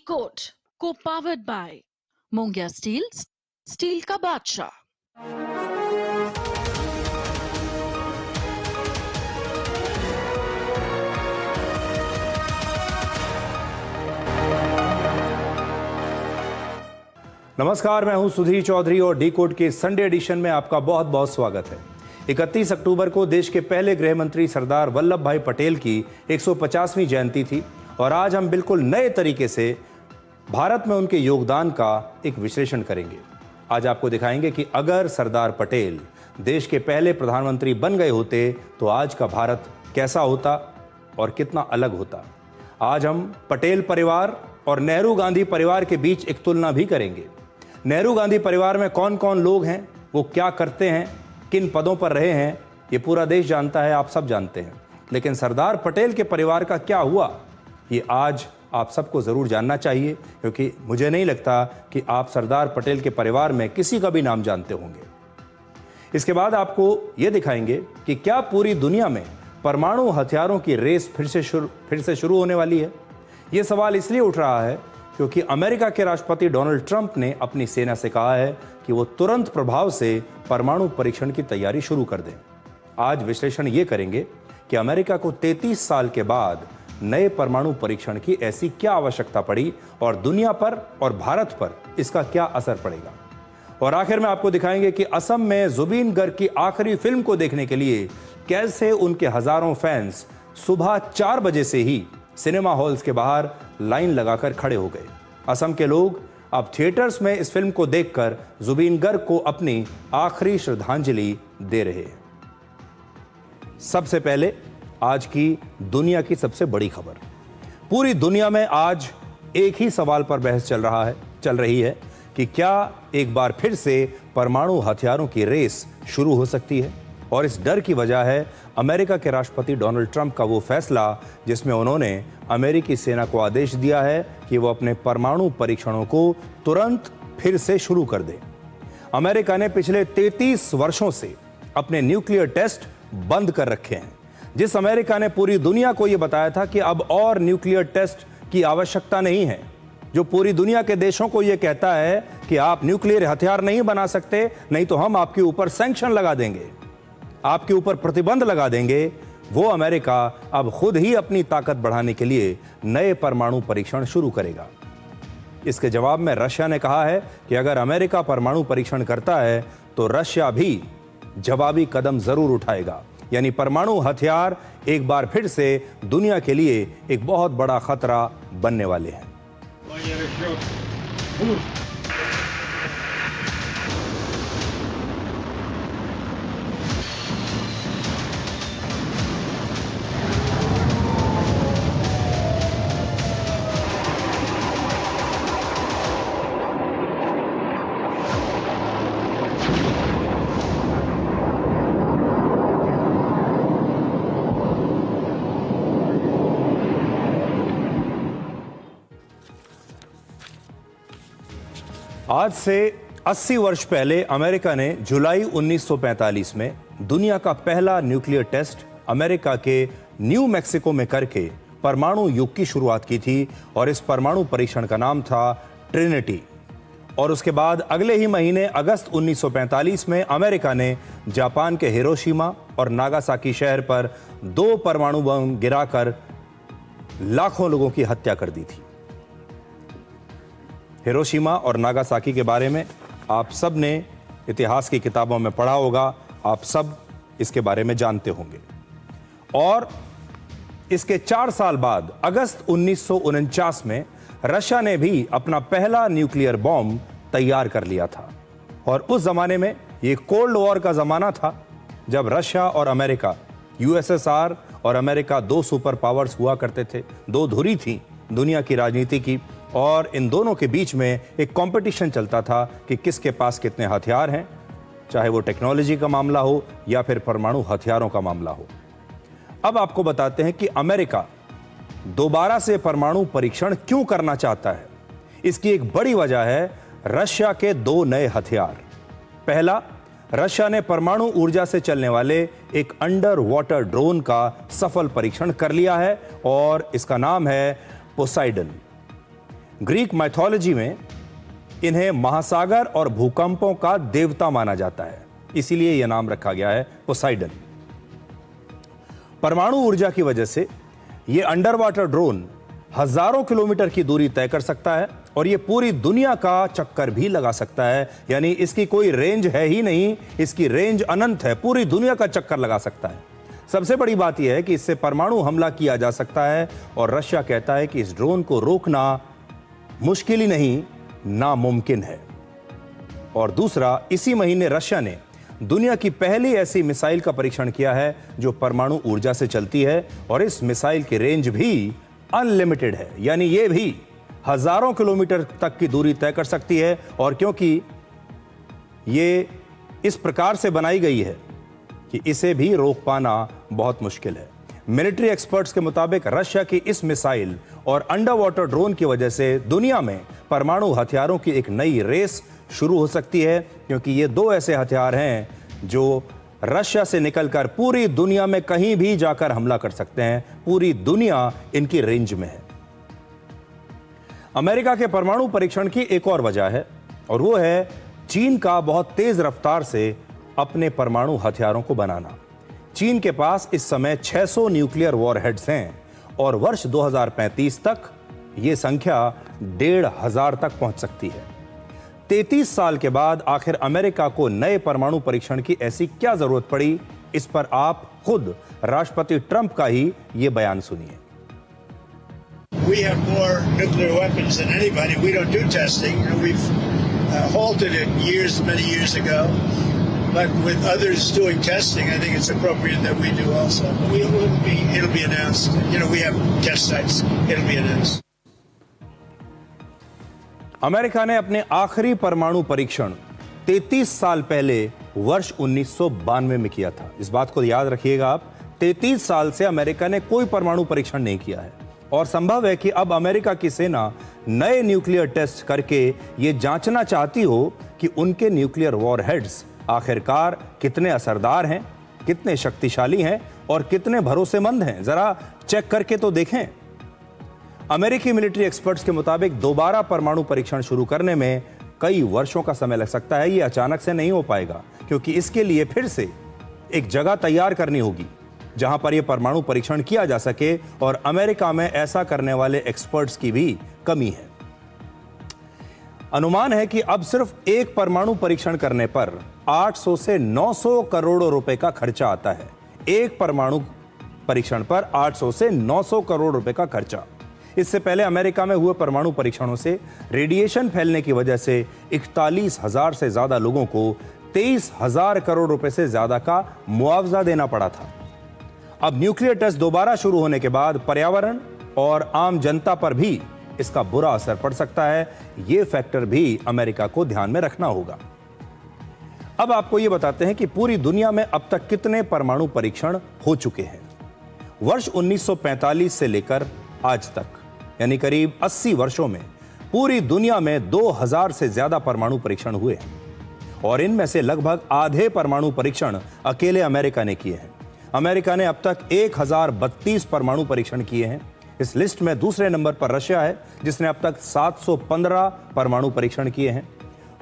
Code को powered by Mongia steel, steel का बादशाह। नमस्कार, मैं हूं सुधीर चौधरी और डी कोड के संडे एडिशन में आपका बहुत बहुत स्वागत है। 31 अक्टूबर को देश के पहले गृह मंत्री सरदार वल्लभ भाई पटेल की 150वीं जयंती थी और आज हम बिल्कुल नए तरीके से भारत में उनके योगदान का एक विश्लेषण करेंगे। आज आपको दिखाएंगे कि अगर सरदार पटेल देश के पहले प्रधानमंत्री बन गए होते तो आज का भारत कैसा होता और कितना अलग होता। आज हम पटेल परिवार और नेहरू गांधी परिवार के बीच एक तुलना भी करेंगे। नेहरू गांधी परिवार में कौन कौन लोग हैं, वो क्या करते हैं, किन पदों पर रहे हैं, ये पूरा देश जानता है, आप सब जानते हैं। लेकिन सरदार पटेल के परिवार का क्या हुआ, ये आज आप सबको ज़रूर जानना चाहिए, क्योंकि मुझे नहीं लगता कि आप सरदार पटेल के परिवार में किसी का भी नाम जानते होंगे। इसके बाद आपको ये दिखाएंगे कि क्या पूरी दुनिया में परमाणु हथियारों की रेस फिर से शुरू होने वाली है। ये सवाल इसलिए उठ रहा है क्योंकि अमेरिका के राष्ट्रपति डोनाल्ड ट्रंप ने अपनी सेना से कहा है कि वो तुरंत प्रभाव से परमाणु परीक्षण की तैयारी शुरू कर दें। आज विश्लेषण ये करेंगे कि अमेरिका को 33 साल के बाद नए परमाणु परीक्षण की ऐसी क्या आवश्यकता पड़ी और दुनिया पर और भारत पर इसका क्या असर पड़ेगा। और आखिर में आपको दिखाएंगे कि असम में जुबीन गर्ग की आखिरी फिल्म को देखने के लिए कैसे उनके हजारों फैंस सुबह 4 बजे से ही सिनेमा हॉल्स के बाहर लाइन लगाकर खड़े हो गए। असम के लोग अब थिएटर्स में इस फिल्म को देखकर जुबीन गर्ग को अपनी आखिरी श्रद्धांजलि दे रहे हैं। सबसे पहले आज की दुनिया की सबसे बड़ी खबर। पूरी दुनिया में आज एक ही सवाल पर बहस चल रही है कि क्या एक बार फिर से परमाणु हथियारों की रेस शुरू हो सकती है। और इस डर की वजह है अमेरिका के राष्ट्रपति डोनाल्ड ट्रंप का वो फैसला जिसमें उन्होंने अमेरिकी सेना को आदेश दिया है कि वो अपने परमाणु परीक्षणों को तुरंत फिर से शुरू कर दे। अमेरिका ने पिछले 33 वर्षों से अपने न्यूक्लियर टेस्ट बंद कर रखे हैं। जिस अमेरिका ने पूरी दुनिया को ये बताया था कि अब और न्यूक्लियर टेस्ट की आवश्यकता नहीं है, जो पूरी दुनिया के देशों को ये कहता है कि आप न्यूक्लियर हथियार नहीं बना सकते, नहीं तो हम आपके ऊपर सैंक्शन लगा देंगे, आपके ऊपर प्रतिबंध लगा देंगे, वो अमेरिका अब खुद ही अपनी ताकत बढ़ाने के लिए नए परमाणु परीक्षण शुरू करेगा। इसके जवाब में रशिया ने कहा है कि अगर अमेरिका परमाणु परीक्षण करता है तो रशिया भी जवाबी कदम जरूर उठाएगा। यानी परमाणु हथियार एक बार फिर से दुनिया के लिए एक बहुत बड़ा खतरा बनने वाले हैं। आज से 80 वर्ष पहले अमेरिका ने जुलाई 1945 में दुनिया का पहला न्यूक्लियर टेस्ट अमेरिका के न्यू मैक्सिको में करके परमाणु युग की शुरुआत की थी और इस परमाणु परीक्षण का नाम था ट्रिनिटी। और उसके बाद अगले ही महीने अगस्त 1945 में अमेरिका ने जापान के हिरोशिमा और नागासाकी शहर पर 2 परमाणु बम गिराकर लाखों लोगों की हत्या कर दी थी। हिरोशिमा और नागासाकी के बारे में आप सब ने इतिहास की किताबों में पढ़ा होगा, आप सब इसके बारे में जानते होंगे। और इसके 4 साल बाद अगस्त 1949 में रशिया ने भी अपना पहला न्यूक्लियर बॉम्ब तैयार कर लिया था। और उस जमाने में ये कोल्ड वॉर का जमाना था, जब रशिया और अमेरिका, यूएसएसआर और अमेरिका 2 सुपर पावर्स हुआ करते थे, 2 धुरी थी दुनिया की राजनीति की। और इन दोनों के बीच में एक कंपटीशन चलता था कि किसके पास कितने हथियार हैं, चाहे वो टेक्नोलॉजी का मामला हो या फिर परमाणु हथियारों का मामला हो। अब आपको बताते हैं कि अमेरिका दोबारा से परमाणु परीक्षण क्यों करना चाहता है। इसकी एक बड़ी वजह है रशिया के 2 नए हथियार। पहला, रशिया ने परमाणु ऊर्जा से चलने वाले एक अंडर वाटर ड्रोन का सफल परीक्षण कर लिया है और इसका नाम है पोसाइडन। ग्रीक माइथोलॉजी में इन्हें महासागर और भूकंपों का देवता माना जाता है, इसीलिए यह नाम रखा गया है पोसाइडन। परमाणु ऊर्जा की वजह से यह अंडर वाटर ड्रोन हजारों किलोमीटर की दूरी तय कर सकता है और यह पूरी दुनिया का चक्कर भी लगा सकता है। यानी इसकी कोई रेंज है ही नहीं, इसकी रेंज अनंत है, पूरी दुनिया का चक्कर लगा सकता है। सबसे बड़ी बात यह है कि इससे परमाणु हमला किया जा सकता है और रशिया कहता है कि इस ड्रोन को रोकना मुश्किल ही नहीं, नामुमकिन है। और दूसरा, इसी महीने रशिया ने दुनिया की पहली ऐसी मिसाइल का परीक्षण किया है जो परमाणु ऊर्जा से चलती है और इस मिसाइल की रेंज भी अनलिमिटेड है, यानी यह भी हजारों किलोमीटर तक की दूरी तय कर सकती है। और क्योंकि ये इस प्रकार से बनाई गई है कि इसे भी रोक पाना बहुत मुश्किल है। मिलिट्री एक्सपर्ट्स के मुताबिक रशिया की इस मिसाइल और अंडर वाटर ड्रोन की वजह से दुनिया में परमाणु हथियारों की एक नई रेस शुरू हो सकती है, क्योंकि ये दो ऐसे हथियार हैं जो रशिया से निकलकर पूरी दुनिया में कहीं भी जाकर हमला कर सकते हैं। पूरी दुनिया इनकी रेंज में है। अमेरिका के परमाणु परीक्षण की एक और वजह है और वो है चीन का बहुत तेज रफ्तार से अपने परमाणु हथियारों को बनाना। चीन के पास इस समय 600 न्यूक्लियर वॉरहेड्स हैं और वर्ष 2035 तक यह संख्या 1,500 तक पहुंच सकती है। 33 साल के बाद आखिर अमेरिका को नए परमाणु परीक्षण की ऐसी क्या जरूरत पड़ी, इस पर आप खुद राष्ट्रपति ट्रंप का ही यह बयान सुनिए। We have more nuclear weapons than anybody. We don't do testing. We've halted it many years ago. But with others doing testing, I think it's appropriate that we do also. It'll be announced. We have test sites. It'll be announced. America ने अपने आखिरी परमाणु परीक्षण 33 साल पहले वर्ष 1992 में किया था। इस बात को याद रखिएगा आप, 33 साल से अमेरिका ने कोई परमाणु परीक्षण नहीं किया है और संभव है कि अब अमेरिका की सेना नए न्यूक्लियर टेस्ट करके यह जांचना चाहती हो कि उनके न्यूक्लियर वॉरहेड्स आखिरकार कितने असरदार हैं, कितने शक्तिशाली हैं और कितने भरोसेमंद हैं। जरा चेक करके तो देखें। अमेरिकी मिलिट्री एक्सपर्ट्स के मुताबिक दोबारा परमाणु परीक्षण शुरू करने में कई वर्षों का समय लग सकता है। यह अचानक से नहीं हो पाएगा, क्योंकि इसके लिए फिर से एक जगह तैयार करनी होगी जहां पर यह परमाणु परीक्षण किया जा सके और अमेरिका में ऐसा करने वाले एक्सपर्ट्स की भी कमी है। अनुमान है कि अब सिर्फ एक परमाणु परीक्षण करने पर 800 से 900 करोड़ रुपए का खर्चा आता है। एक परमाणु परीक्षण पर 800 से 900 करोड़ रुपए का खर्चा। इससे पहले अमेरिका में हुए परमाणु परीक्षणों से रेडिएशन फैलने की वजह से 41,000 से ज्यादा लोगों को 23,000 करोड़ रुपए से ज्यादा का मुआवजा देना पड़ा था। अब न्यूक्लियर टेस्ट दोबारा शुरू होने के बाद पर्यावरण और आम जनता पर भी इसका बुरा असर पड़ सकता है। यह फैक्टर भी अमेरिका को ध्यान में रखना होगा। अब आपको यह बताते हैं कि पूरी दुनिया में अब तक कितने परमाणु परीक्षण हो चुके हैं। वर्ष 1945 से लेकर आज तक, यानी करीब 80 वर्षों में पूरी दुनिया में 2000 से ज्यादा परमाणु परीक्षण हुए हैं और इनमें से लगभग आधे परमाणु परीक्षण अकेले अमेरिका ने किए हैं। अमेरिका ने अब तक 1032 परमाणु परीक्षण किए हैं। इस लिस्ट में दूसरे नंबर पर रशिया है, जिसने अब तक 715 परमाणु परीक्षण किए हैं।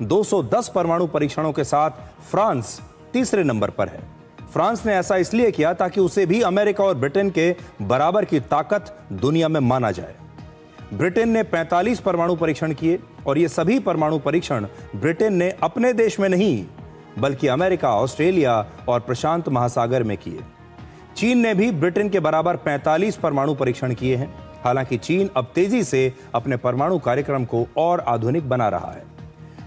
210 परमाणु परीक्षणों के साथ फ्रांस तीसरे नंबर पर है। फ्रांस ने ऐसा इसलिए किया ताकि उसे भी अमेरिका और ब्रिटेन के बराबर की ताकत दुनिया में माना जाए। ब्रिटेन ने 45 परमाणु परीक्षण किए और ये सभी परमाणु परीक्षण ब्रिटेन ने अपने देश में नहीं बल्कि अमेरिका, ऑस्ट्रेलिया और प्रशांत महासागर में किए। चीन ने भी ब्रिटेन के बराबर 45 परमाणु परीक्षण किए हैं। हालांकि चीन अब तेजी से अपने परमाणु कार्यक्रम को और आधुनिक बना रहा है।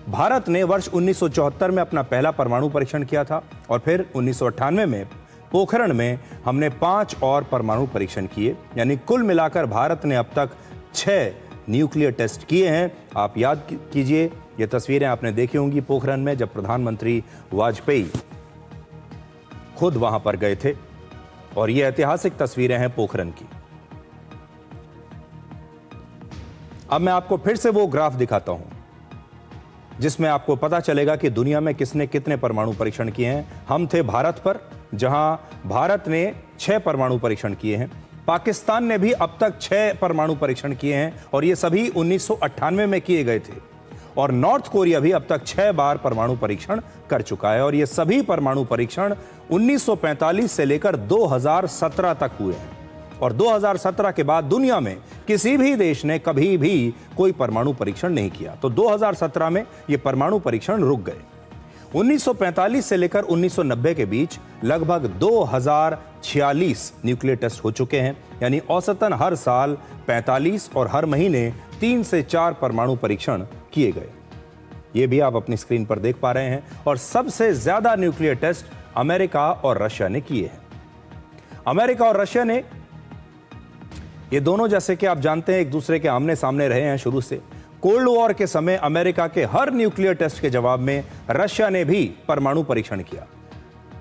भारत ने वर्ष 1974 में अपना पहला परमाणु परीक्षण किया था और फिर 1998 में पोखरण में हमने 5 और परमाणु परीक्षण किए। यानी कुल मिलाकर भारत ने अब तक 6 न्यूक्लियर टेस्ट किए हैं। आप याद कीजिए, ये तस्वीरें आपने देखी होंगी पोखरण में, जब प्रधानमंत्री वाजपेयी खुद वहां पर गए थे और ये ऐतिहासिक तस्वीरें हैं पोखरण की। अब मैं आपको फिर से वो ग्राफ दिखाता हूं जिसमें आपको पता चलेगा कि दुनिया में किसने कितने परमाणु परीक्षण किए हैं। हम थे भारत पर, जहां भारत ने 6 परमाणु परीक्षण किए हैं। पाकिस्तान ने भी अब तक 6 परमाणु परीक्षण किए हैं और ये सभी 1998 में किए गए थे। और नॉर्थ कोरिया भी अब तक 6 बार परमाणु परीक्षण कर चुका है और ये सभी परमाणु परीक्षण 1945 से लेकर 2017 तक हुए हैं। और 2017 के बाद दुनिया में किसी भी देश ने कभी भी कोई परमाणु परीक्षण नहीं किया। तो 2017 में ये परमाणु परीक्षण रुक गए। 1945 से लेकर 1990 के बीच लगभग 2046 न्यूक्लियर टेस्ट हो चुके हैं, यानी औसतन हर साल 45 और हर महीने 3 से 4 परमाणु परीक्षण किए गए। ये भी आप अपनी स्क्रीन पर देख पा रहे हैं। और सबसे ज्यादा न्यूक्लियर टेस्ट अमेरिका और रशिया ने किए हैं। अमेरिका और रशिया ने, ये दोनों जैसे कि आप जानते हैं एक दूसरे के आमने सामने रहे हैं शुरू से। कोल्ड वॉर के समय अमेरिका के हर न्यूक्लियर टेस्ट के जवाब में रशिया ने भी परमाणु परीक्षण किया।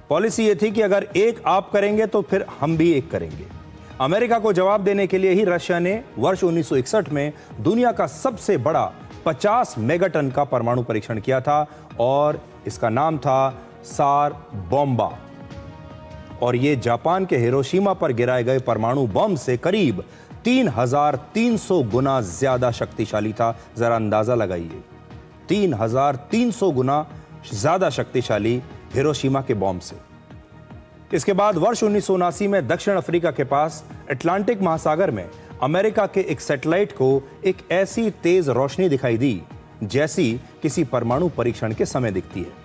पॉलिसी ये थी कि अगर एक आप करेंगे तो फिर हम भी एक करेंगे। अमेरिका को जवाब देने के लिए ही रशिया ने वर्ष 1961 में दुनिया का सबसे बड़ा 50 मेगाटन का परमाणु परीक्षण किया था और इसका नाम था सार बॉम्बा। और यह जापान के हिरोशिमा पर गिराए गए परमाणु बम से करीब 3300 गुना ज्यादा शक्तिशाली था। जरा अंदाजा लगाइए, 3300 गुना ज्यादा शक्तिशाली हिरोशिमा के बम से। इसके बाद वर्ष 1979 में दक्षिण अफ्रीका के पास अटलांटिक महासागर में अमेरिका के एक सैटेलाइट को एक ऐसी तेज रोशनी दिखाई दी जैसी किसी परमाणु परीक्षण के समय दिखती है।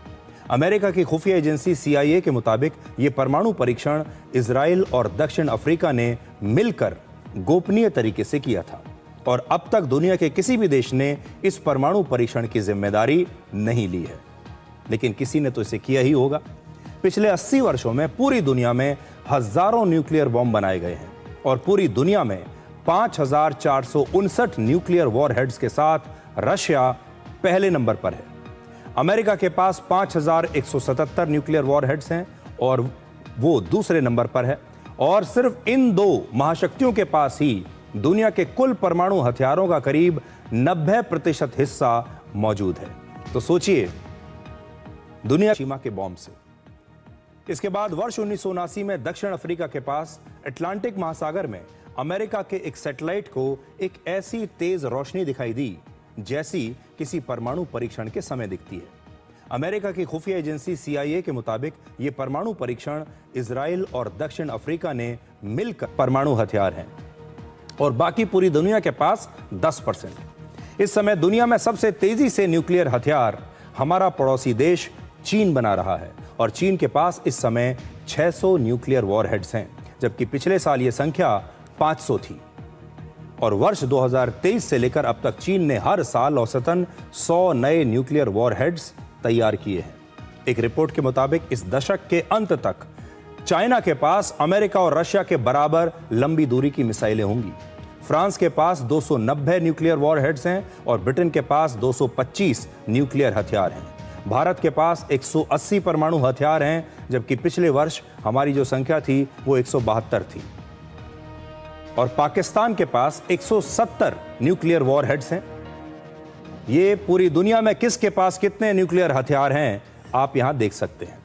अमेरिका की खुफिया एजेंसी CIA के मुताबिक यह परमाणु परीक्षण इजराइल और दक्षिण अफ्रीका ने मिलकर गोपनीय तरीके से किया था और अब तक दुनिया के किसी भी देश ने इस परमाणु परीक्षण की जिम्मेदारी नहीं ली है। लेकिन किसी ने तो इसे किया ही होगा। पिछले 80 वर्षों में पूरी दुनिया में हजारों न्यूक्लियर बम बनाए गए हैं और पूरी दुनिया में 5459 न्यूक्लियर वॉरहेड्स के साथ रशिया पहले नंबर पर है। अमेरिका के पास 5177 न्यूक्लियर वॉरहेड्स हैं और वो दूसरे नंबर पर है। और सिर्फ इन 2 महाशक्तियों के पास ही दुनिया के कुल परमाणु हथियारों का करीब 90% हिस्सा मौजूद है। तो सोचिए, दुनिया सीमा के बॉम्ब से। इसके बाद वर्ष 1979 में दक्षिण अफ्रीका के पास अटलांटिक महासागर में अमेरिका के एक सैटेलाइट को एक ऐसी तेज रोशनी दिखाई दी जैसी किसी परमाणु परीक्षण के समय दिखती है। अमेरिका की खुफिया एजेंसी CIA के मुताबिक यह परमाणु परीक्षण इजराइल और दक्षिण अफ्रीका ने मिलकर परमाणु हथियार हैं और बाकी पूरी दुनिया के पास 10%। इस समय दुनिया में सबसे तेजी से न्यूक्लियर हथियार हमारा पड़ोसी देश चीन बना रहा है और चीन के पास इस समय 600 न्यूक्लियर वॉरहेड्स हैं, जबकि पिछले साल यह संख्या 500 थी। और वर्ष 2023 से लेकर अब तक चीन ने हर साल औसतन 100 नए न्यूक्लियर वॉरहेड्स तैयार किए हैं। एक रिपोर्ट के मुताबिक इस दशक के अंत तक चाइना के पास अमेरिका और रशिया के बराबर लंबी दूरी की मिसाइलें होंगी। फ्रांस के पास 290 न्यूक्लियर वॉरहेड्स हैं और ब्रिटेन के पास 225 न्यूक्लियर हथियार हैं। भारत के पास 180 परमाणु हथियार हैं, जबकि पिछले वर्ष हमारी जो संख्या थी वो 172 थी। और पाकिस्तान के पास 170 न्यूक्लियर वॉरहेड्स हैं। ये पूरी दुनिया में किसके पास कितने न्यूक्लियर हथियार हैं आप यहां देख सकते हैं।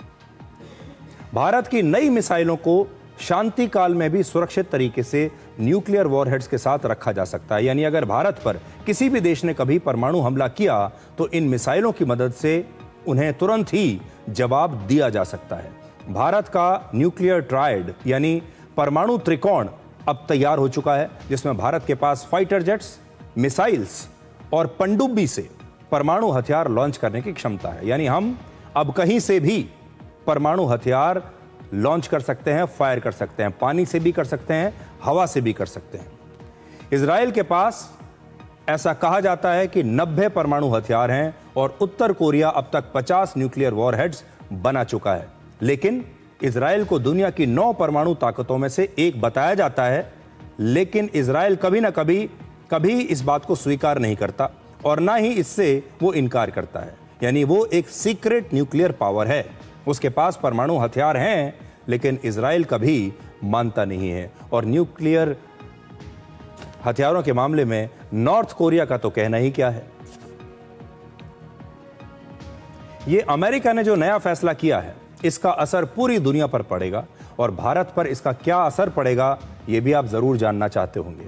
भारत की नई मिसाइलों को शांति काल में भी सुरक्षित तरीके से न्यूक्लियर वॉरहेड्स के साथ रखा जा सकता है। यानी अगर भारत पर किसी भी देश ने कभी परमाणु हमला किया तो इन मिसाइलों की मदद से उन्हें तुरंत ही जवाब दिया जा सकता है। भारत का न्यूक्लियर ट्रायड यानी परमाणु त्रिकोण अब तैयार हो चुका है, जिसमें भारत के पास फाइटर जेट्स, मिसाइल्स और पनडुब्बी से परमाणु हथियार लॉन्च करने की क्षमता है। यानी हम अब कहीं से भी परमाणु हथियार लॉन्च कर सकते हैं, फायर कर सकते हैं, पानी से भी कर सकते हैं, हवा से भी कर सकते हैं। इजराइल के पास ऐसा कहा जाता है कि 90 परमाणु हथियार हैं और उत्तर कोरिया अब तक 50 न्यूक्लियर वॉरहेड्स बना चुका है। लेकिन इजराइल को दुनिया की 9 परमाणु ताकतों में से एक बताया जाता है, लेकिन इजराइल कभी ना कभी इस बात को स्वीकार नहीं करता और ना ही इससे वो इनकार करता है। यानी वो एक सीक्रेट न्यूक्लियर पावर है, उसके पास परमाणु हथियार हैं, लेकिन इजराइल कभी मानता नहीं है। और न्यूक्लियर हथियारों के मामले में नॉर्थ कोरिया का तो कहना ही क्या है। ये अमेरिका ने जो नया फैसला किया है, इसका असर पूरी दुनिया पर पड़ेगा और भारत पर इसका क्या असर पड़ेगा ये भी आप जरूर जानना चाहते होंगे।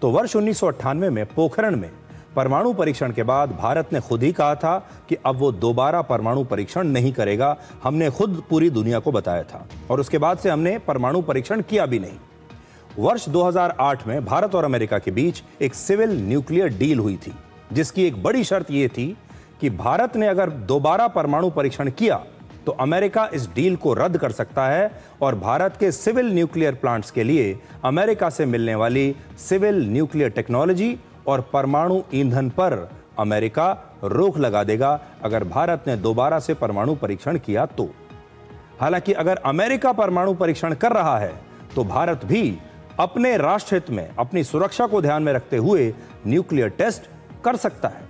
तो वर्ष 1998 में पोखरण में परमाणु परीक्षण के बाद भारत ने खुद ही कहा था कि अब वो दोबारा परमाणु परीक्षण नहीं करेगा। हमने खुद पूरी दुनिया को बताया था और उसके बाद से हमने परमाणु परीक्षण किया भी नहीं। वर्ष 2008 में भारत और अमेरिका के बीच एक सिविल न्यूक्लियर डील हुई थी, जिसकी एक बड़ी शर्त यह थी कि भारत ने अगर दोबारा परमाणु परीक्षण किया तो अमेरिका इस डील को रद्द कर सकता है और भारत के सिविल न्यूक्लियर प्लांट्स के लिए अमेरिका से मिलने वाली सिविल न्यूक्लियर टेक्नोलॉजी और परमाणु ईंधन पर अमेरिका रोक लगा देगा अगर भारत ने दोबारा से परमाणु परीक्षण किया तो। हालांकि अगर अमेरिका परमाणु परीक्षण कर रहा है तो भारत भी अपने राष्ट्र हित में अपनी सुरक्षा को ध्यान में रखते हुए न्यूक्लियर टेस्ट कर सकता है।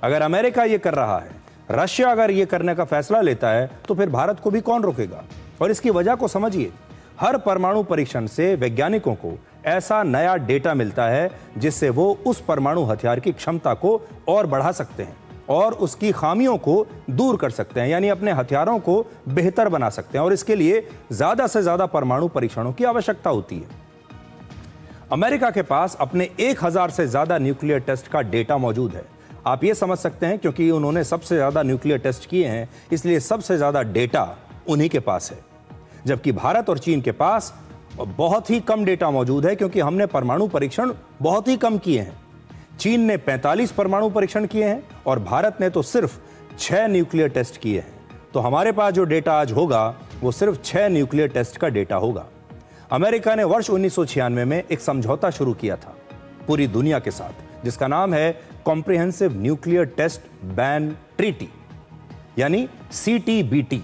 अगर अमेरिका यह कर रहा है, रशिया अगर यह करने का फैसला लेता है तो फिर भारत को भी कौन रोकेगा। और इसकी वजह को समझिए, हर परमाणु परीक्षण से वैज्ञानिकों को ऐसा नया डेटा मिलता है जिससे वो उस परमाणु हथियार की क्षमता को और बढ़ा सकते हैं और उसकी खामियों को दूर कर सकते हैं, यानी अपने हथियारों को बेहतर बना सकते हैं। और इसके लिए ज्यादा से ज्यादा परमाणु परीक्षणों की आवश्यकता होती है। अमेरिका के पास अपने 1000 से ज्यादा न्यूक्लियर टेस्ट का डेटा मौजूद है। आप ये समझ सकते हैं क्योंकि उन्होंने सबसे ज्यादा न्यूक्लियर टेस्ट किए हैं, इसलिए सबसे ज्यादा डेटा उन्हीं के पास है। जबकि भारत और चीन के पास बहुत ही कम डेटा मौजूद है क्योंकि हमने परमाणु परीक्षण बहुत ही कम किए हैं। चीन ने 45 परमाणु परीक्षण किए हैं और भारत ने तो सिर्फ 6 न्यूक्लियर टेस्ट किए हैं। तो हमारे पास जो डेटा आज होगा वो सिर्फ 6 न्यूक्लियर टेस्ट का डेटा होगा। अमेरिका ने वर्ष 1996 में एक समझौता शुरू किया था पूरी दुनिया के साथ, जिसका नाम है comprehensive nuclear test ban treaty, यानी CTBT।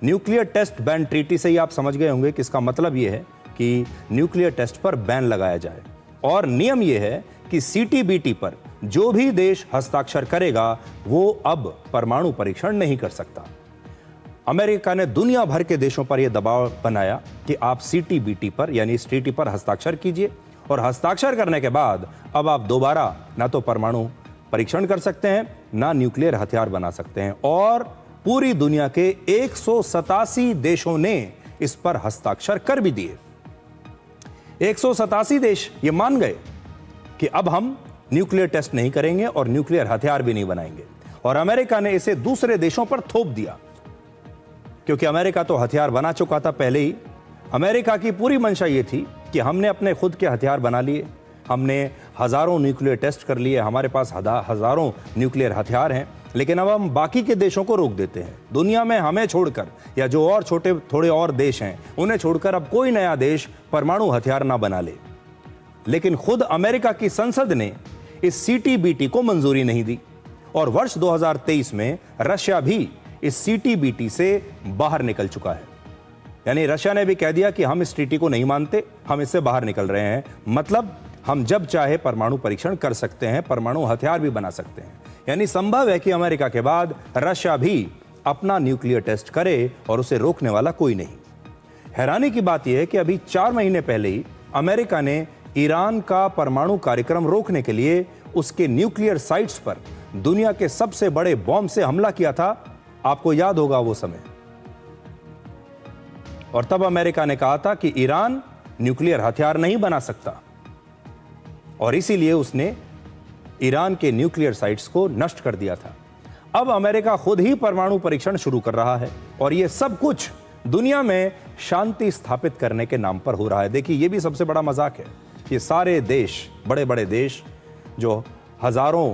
Nuclear test ban treaty से ही आप समझ गए होंगे कि इसका मतलब यह है कि न्यूक्लियर टेस्ट पर बैन लगाया जाए। और नियम यह है कि CTBT पर जो भी देश हस्ताक्षर करेगा वो अब परमाणु परीक्षण नहीं कर सकता। अमेरिका ने दुनिया भर के देशों पर यह दबाव बनाया कि आप CTBT पर यानी इस ट्रीटी पर हस्ताक्षर कीजिए और हस्ताक्षर करने के बाद अब आप दोबारा ना तो परमाणु परीक्षण कर सकते हैं ना न्यूक्लियर हथियार बना सकते हैं। और पूरी दुनिया के 187 देशों ने इस पर हस्ताक्षर कर भी दिए। 187 देश ये मान गए कि अब हम न्यूक्लियर टेस्ट नहीं करेंगे और न्यूक्लियर हथियार भी नहीं बनाएंगे। और अमेरिका ने इसे दूसरे देशों पर थोप दिया क्योंकि अमेरिका तो हथियार बना चुका था पहले ही। अमेरिका की पूरी मंशा ये थी कि हमने अपने खुद के हथियार बना लिए, हमने हजारों न्यूक्लियर टेस्ट कर लिए, हमारे पास हजारों न्यूक्लियर हथियार हैं, लेकिन अब हम बाकी के देशों को रोक देते हैं। दुनिया में हमें छोड़कर या जो और छोटे थोड़े और देश हैं उन्हें छोड़कर अब कोई नया देश परमाणु हथियार ना बना ले। लेकिन खुद अमेरिका की संसद ने इस CTBT को मंजूरी नहीं दी और वर्ष 2023 में रशिया भी इस CTBT से बाहर निकल चुका है। यानी रशिया ने भी कह दिया कि हम इस ट्रीटी को नहीं मानते, हम इससे बाहर निकल रहे हैं। मतलब हम जब चाहे परमाणु परीक्षण कर सकते हैं, परमाणु हथियार भी बना सकते हैं। यानी संभव है कि अमेरिका के बाद रशिया भी अपना न्यूक्लियर टेस्ट करे और उसे रोकने वाला कोई नहीं। हैरानी की बात यह है कि अभी 4 महीने पहले ही अमेरिका ने ईरान का परमाणु कार्यक्रम रोकने के लिए उसके न्यूक्लियर साइट्स पर दुनिया के सबसे बड़े बॉम्ब से हमला किया था। आपको याद होगा वो समय। और तब अमेरिका ने कहा था कि ईरान न्यूक्लियर हथियार नहीं बना सकता और इसीलिए उसने ईरान के न्यूक्लियर साइट्स को नष्ट कर दिया था। अब अमेरिका खुद ही परमाणु परीक्षण शुरू कर रहा है और यह सब कुछ दुनिया में शांति स्थापित करने के नाम पर हो रहा है। देखिए, यह भी सबसे बड़ा मजाक है। ये सारे देश, बड़े बड़े देश जो हजारों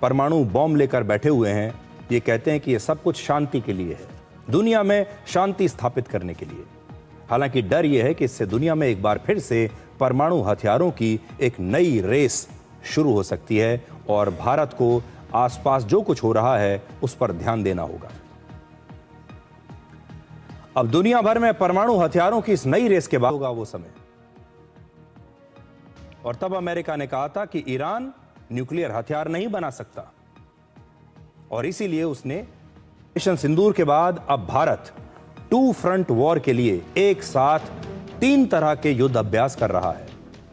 परमाणु बॉम्ब लेकर बैठे हुए हैं, ये कहते हैं कि यह सब कुछ शांति के लिए है, दुनिया में शांति स्थापित करने के लिए। हालांकि डर यह है कि इससे दुनिया में एक बार फिर से परमाणु हथियारों की एक नई रेस शुरू हो सकती है और भारत को आसपास जो कुछ हो रहा है उस पर ध्यान देना होगा। अब दुनिया भर में परमाणु हथियारों की इस नई रेस के बाद होगा वो समय। और तब अमेरिका ने कहा था कि ईरान न्यूक्लियर हथियार नहीं बना सकता और इसीलिए उसने ऑपरेशन सिंदूर के बाद अब भारत 2 फ्रंट वॉर के लिए एक साथ 3 तरह के युद्ध अभ्यास कर रहा है।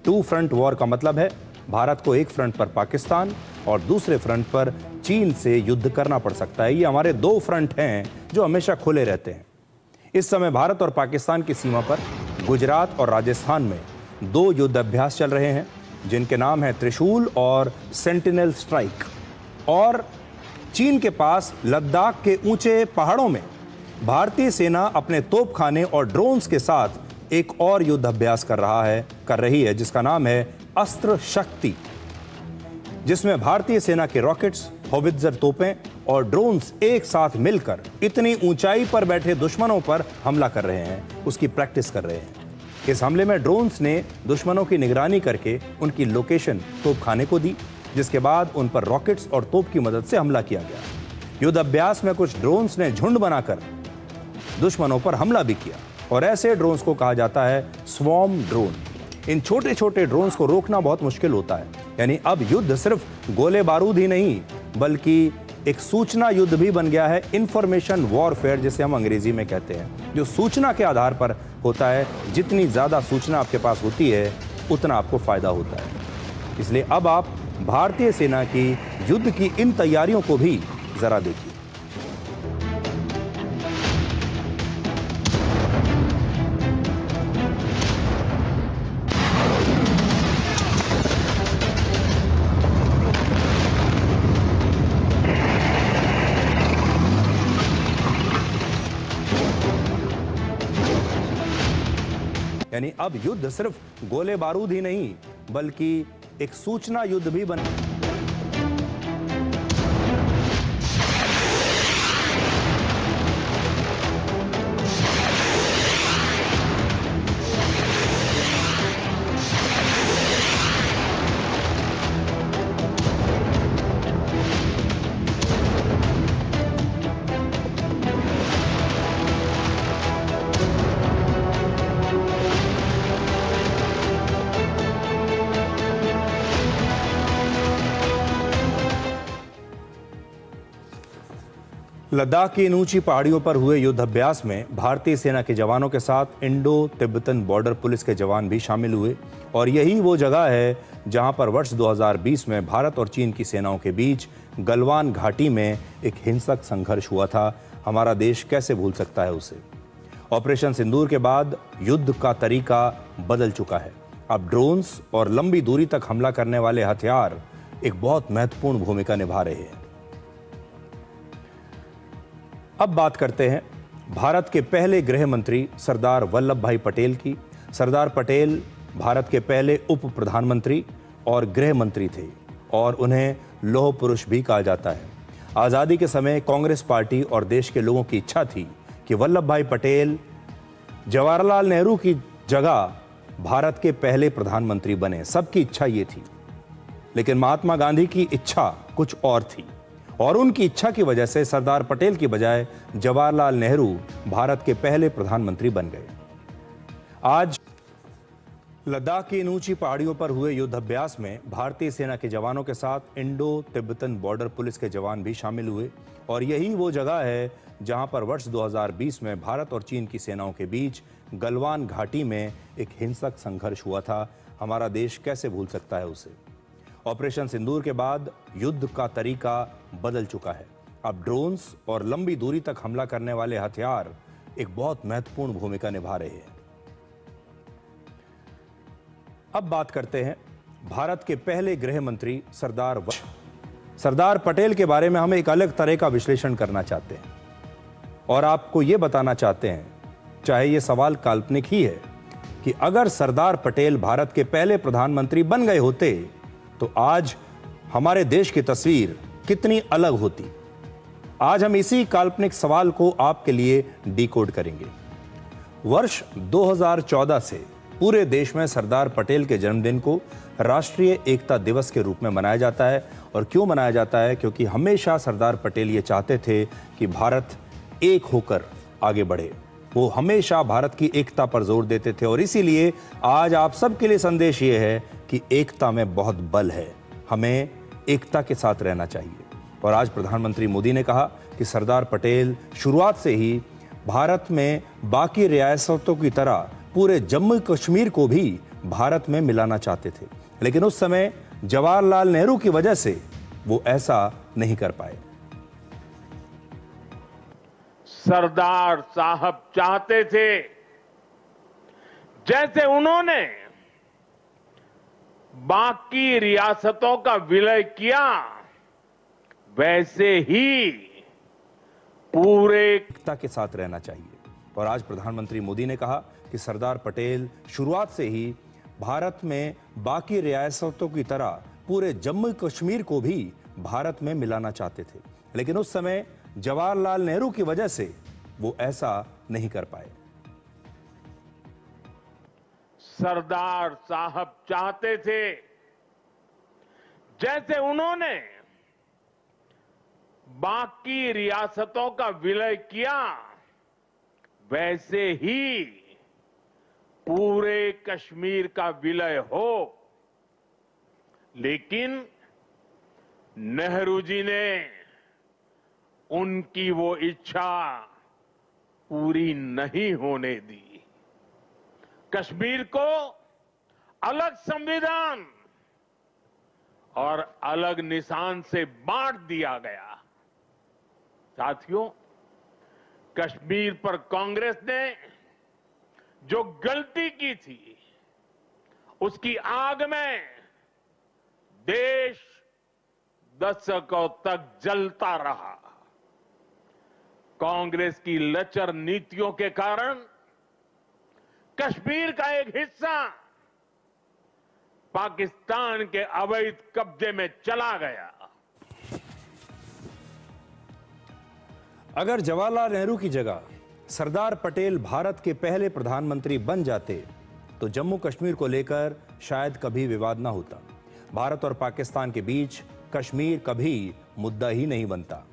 2 फ्रंट वॉर का मतलब है भारत को एक फ्रंट पर पाकिस्तान और दूसरे फ्रंट पर चीन से युद्ध करना पड़ सकता है। ये हमारे 2 फ्रंट हैं जो हमेशा खुले रहते हैं। इस समय भारत और पाकिस्तान की सीमा पर गुजरात और राजस्थान में 2 युद्ध अभ्यास चल रहे हैं, जिनके नाम हैं त्रिशूल और सेंटिनल स्ट्राइक। और चीन के पास लद्दाख के ऊंचे पहाड़ों में भारतीय सेना अपने तोपखाने और ड्रोन्स के साथ एक और युद्ध अभ्यास कर रही है, जिसका नाम है अस्त्र शक्ति, जिसमें भारतीय सेना के रॉकेट्स, होवित्जर तोपें और ड्रोन्स एक साथ मिलकर इतनी ऊंचाई पर बैठे दुश्मनों पर हमला कर रहे हैं, उसकी प्रैक्टिस कर रहे हैं। इस हमले में ड्रोन्स ने दुश्मनों की निगरानी करके उनकी लोकेशन तोपखाने को दी, जिसके बाद उन पर रॉकेट्स और तोप की मदद से हमला किया गया। युद्ध अभ्यास में कुछ ड्रोन्स ने झुंड बनाकर दुश्मनों पर हमला भी किया, और ऐसे ड्रोन्स को कहा जाता है स्वॉर्म ड्रोन। इन छोटे छोटे ड्रोन्स को रोकना बहुत मुश्किल होता है। यानी अब युद्ध सिर्फ गोले बारूद ही नहीं, बल्कि एक सूचना युद्ध भी बन गया है, इंफॉर्मेशन वॉरफेयर जिसे हम अंग्रेजी में कहते हैं, जो सूचना के आधार पर होता है। जितनी ज़्यादा सूचना आपके पास होती है, उतना आपको फायदा होता है। इसलिए अब आप भारतीय सेना की युद्ध की इन तैयारियों को भी जरा देखिए। यानी अब युद्ध सिर्फ गोले बारूद ही नहीं, बल्कि एक सूचना युद्ध भी बन लद्दाख की इन ऊंची पहाड़ियों पर हुए युद्ध अभ्यास में भारतीय सेना के जवानों के साथ इंडो तिब्बतन बॉर्डर पुलिस के जवान भी शामिल हुए। और यही वो जगह है जहां पर वर्ष 2020 में भारत और चीन की सेनाओं के बीच गलवान घाटी में एक हिंसक संघर्ष हुआ था। हमारा देश कैसे भूल सकता है उसे। ऑपरेशन सिंदूर के बाद युद्ध का तरीका बदल चुका है। अब ड्रोन्स और लंबी दूरी तक हमला करने वाले हथियार एक बहुत महत्वपूर्ण भूमिका निभा रहे हैं। अब बात करते हैं भारत के पहले गृह मंत्री सरदार वल्लभ भाई पटेल की। सरदार पटेल भारत के पहले उप प्रधानमंत्री और गृह मंत्री थे, और उन्हें लौह पुरुष भी कहा जाता है। आज़ादी के समय कांग्रेस पार्टी और देश के लोगों की इच्छा थी कि वल्लभ भाई पटेल जवाहरलाल नेहरू की जगह भारत के पहले प्रधानमंत्री बने। सबकी इच्छा ये थी, लेकिन महात्मा गांधी की इच्छा कुछ और थी, और उनकी इच्छा की वजह से सरदार पटेल की बजाय जवाहरलाल नेहरू भारत के पहले प्रधानमंत्री बन गए। आज लद्दाख की इन ऊंची पहाड़ियों पर हुए युद्ध अभ्यास में भारतीय सेना के जवानों के साथ इंडो तिब्बतन बॉर्डर पुलिस के जवान भी शामिल हुए। और यही वो जगह है जहां पर वर्ष 2020 में भारत और चीन की सेनाओं के बीच गलवान घाटी में एक हिंसक संघर्ष हुआ था। हमारा देश कैसे भूल सकता है उसे। ऑपरेशन सिंदूर के बाद युद्ध का तरीका बदल चुका है। अब ड्रोन्स और लंबी दूरी तक हमला करने वाले हथियार एक बहुत महत्वपूर्ण भूमिका निभा रहे हैं। अब बात करते हैं भारत के पहले गृह मंत्री सरदार पटेल के बारे में हम एक अलग तरह का विश्लेषण करना चाहते हैं, और आपको यह बताना चाहते हैं, चाहे यह सवाल काल्पनिक ही है, कि अगर सरदार पटेल भारत के पहले प्रधानमंत्री बन गए होते तो आज हमारे देश की तस्वीर कितनी अलग होती। आज हम इसी काल्पनिक सवाल को आपके लिए डिकोड करेंगे। वर्ष 2014 से पूरे देश में सरदार पटेल के जन्मदिन को राष्ट्रीय एकता दिवस के रूप में मनाया जाता है। और क्यों मनाया जाता है? क्योंकि हमेशा सरदार पटेल ये चाहते थे कि भारत एक होकर आगे बढ़े। वो हमेशा भारत की एकता पर जोर देते थे, और इसीलिए आज आप सबके लिए संदेश ये है कि एकता में बहुत बल है, हमें एकता के साथ रहना चाहिए। और आज प्रधानमंत्री मोदी ने कहा कि सरदार पटेल शुरुआत से ही भारत में बाकी रियासतों की तरह पूरे जम्मू कश्मीर को भी भारत में मिलाना चाहते थे, लेकिन उस समय जवाहरलाल नेहरू की वजह से वो ऐसा नहीं कर पाए। सरदार साहब चाहते थे जैसे उन्होंने बाकी रियासतों का विलय किया, वैसे ही पूरे एकता के साथ रहना चाहिए। और आज प्रधानमंत्री मोदी ने कहा कि सरदार पटेल शुरुआत से ही भारत में बाकी रियासतों की तरह पूरे जम्मू कश्मीर को भी भारत में मिलाना चाहते थे, लेकिन उस समय जवाहरलाल नेहरू की वजह से वो ऐसा नहीं कर पाए। सरदार साहब चाहते थे जैसे उन्होंने बाकी रियासतों का विलय किया, वैसे ही पूरे कश्मीर का विलय हो, लेकिन नेहरू जी ने उनकी वो इच्छा पूरी नहीं होने दी। कश्मीर को अलग संविधान और अलग निशान से बांट दिया गया। साथियों, कश्मीर पर कांग्रेस ने जो गलती की थी, उसकी आग में देश दशकों तक जलता रहा। कांग्रेस की लचर नीतियों के कारण कश्मीर का एक हिस्सा पाकिस्तान के अवैध कब्जे में चला गया। अगर जवाहरलाल नेहरू की जगह सरदार पटेल भारत के पहले प्रधानमंत्री बन जाते तो जम्मू कश्मीर को लेकर शायद कभी विवाद ना होता। भारत और पाकिस्तान के बीच कश्मीर कभी मुद्दा ही नहीं बनता।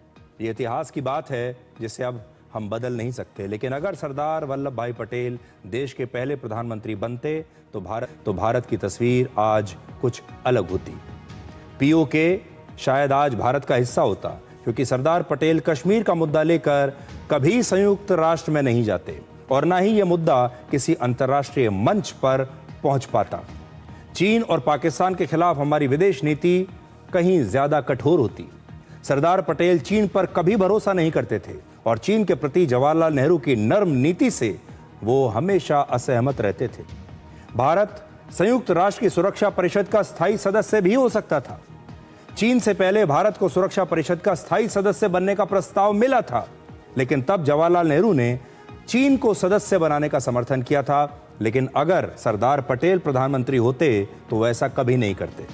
ये इतिहास की बात है जिसे अब हम बदल नहीं सकते। लेकिन अगर सरदार वल्लभ भाई पटेल देश के पहले प्रधानमंत्री बनते तो भारत की तस्वीर आज कुछ अलग होती। पीओके शायद आज भारत का हिस्सा होता, क्योंकि सरदार पटेल कश्मीर का मुद्दा लेकर कभी संयुक्त राष्ट्र में नहीं जाते और ना ही यह मुद्दा किसी अंतर्राष्ट्रीय मंच पर पहुंच पाता। चीन और पाकिस्तान के खिलाफ हमारी विदेश नीति कहीं ज्यादा कठोर होती। सरदार पटेल चीन पर कभी भरोसा नहीं करते थे और चीन के प्रति जवाहरलाल नेहरू की नर्म नीति से वो हमेशा असहमत रहते थे। भारत संयुक्त राष्ट्र की सुरक्षा परिषद का स्थायी सदस्य भी हो सकता था। चीन से पहले भारत को सुरक्षा परिषद का स्थायी सदस्य बनने का प्रस्ताव मिला था, लेकिन तब जवाहरलाल नेहरू ने चीन को सदस्य बनाने का समर्थन किया था। लेकिन अगर सरदार पटेल प्रधानमंत्री होते तो वैसा कभी नहीं करते।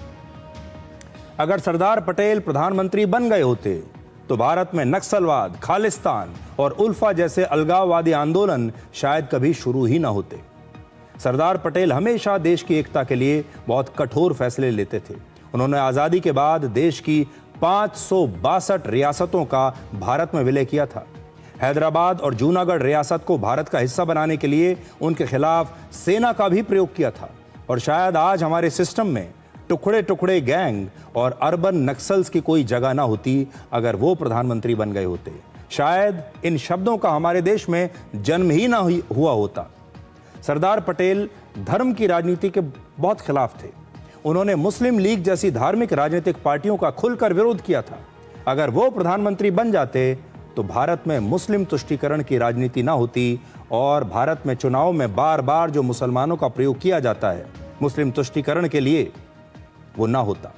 अगर सरदार पटेल प्रधानमंत्री बन गए होते तो भारत में नक्सलवाद, खालिस्तान और उल्फा जैसे अलगाववादी आंदोलन शायद कभी शुरू ही ना होते। सरदार पटेल हमेशा देश की एकता के लिए बहुत कठोर फैसले लेते थे। उन्होंने आजादी के बाद देश की 562 रियासतों का भारत में विलय किया था। हैदराबाद और जूनागढ़ रियासत को भारत का हिस्सा बनाने के लिए उनके खिलाफ सेना का भी प्रयोग किया था। और शायद आज हमारे सिस्टम में टुकड़े टुकड़े गैंग और अर्बन नक्सल्स की कोई जगह ना होती अगर वो प्रधानमंत्री बन गए होते। शायद इन शब्दों का हमारे देश में जन्म ही ना हुआ होता। सरदार पटेल धर्म की राजनीति के बहुत खिलाफ थे। उन्होंने मुस्लिम लीग जैसी धार्मिक राजनीतिक पार्टियों का खुलकर विरोध किया था। अगर वो प्रधानमंत्री बन जाते तो भारत में मुस्लिम तुष्टीकरण की राजनीति ना होती और भारत में चुनाव में बार बार जो मुसलमानों का प्रयोग किया जाता है मुस्लिम तुष्टीकरण के लिए, वो ना होता।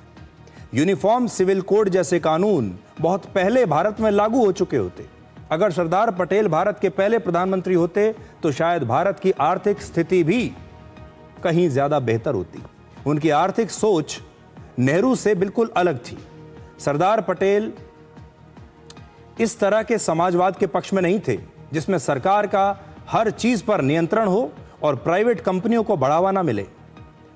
यूनिफॉर्म सिविल कोड जैसे कानून बहुत पहले भारत में लागू हो चुके होते। अगर सरदार पटेल भारत के पहले प्रधानमंत्री होते तो शायद भारत की आर्थिक स्थिति भी कहीं ज्यादा बेहतर होती। उनकी आर्थिक सोच नेहरू से बिल्कुल अलग थी। सरदार पटेल इस तरह के समाजवाद के पक्ष में नहीं थे जिसमें सरकार का हर चीज पर नियंत्रण हो और प्राइवेट कंपनियों को बढ़ावा ना मिले।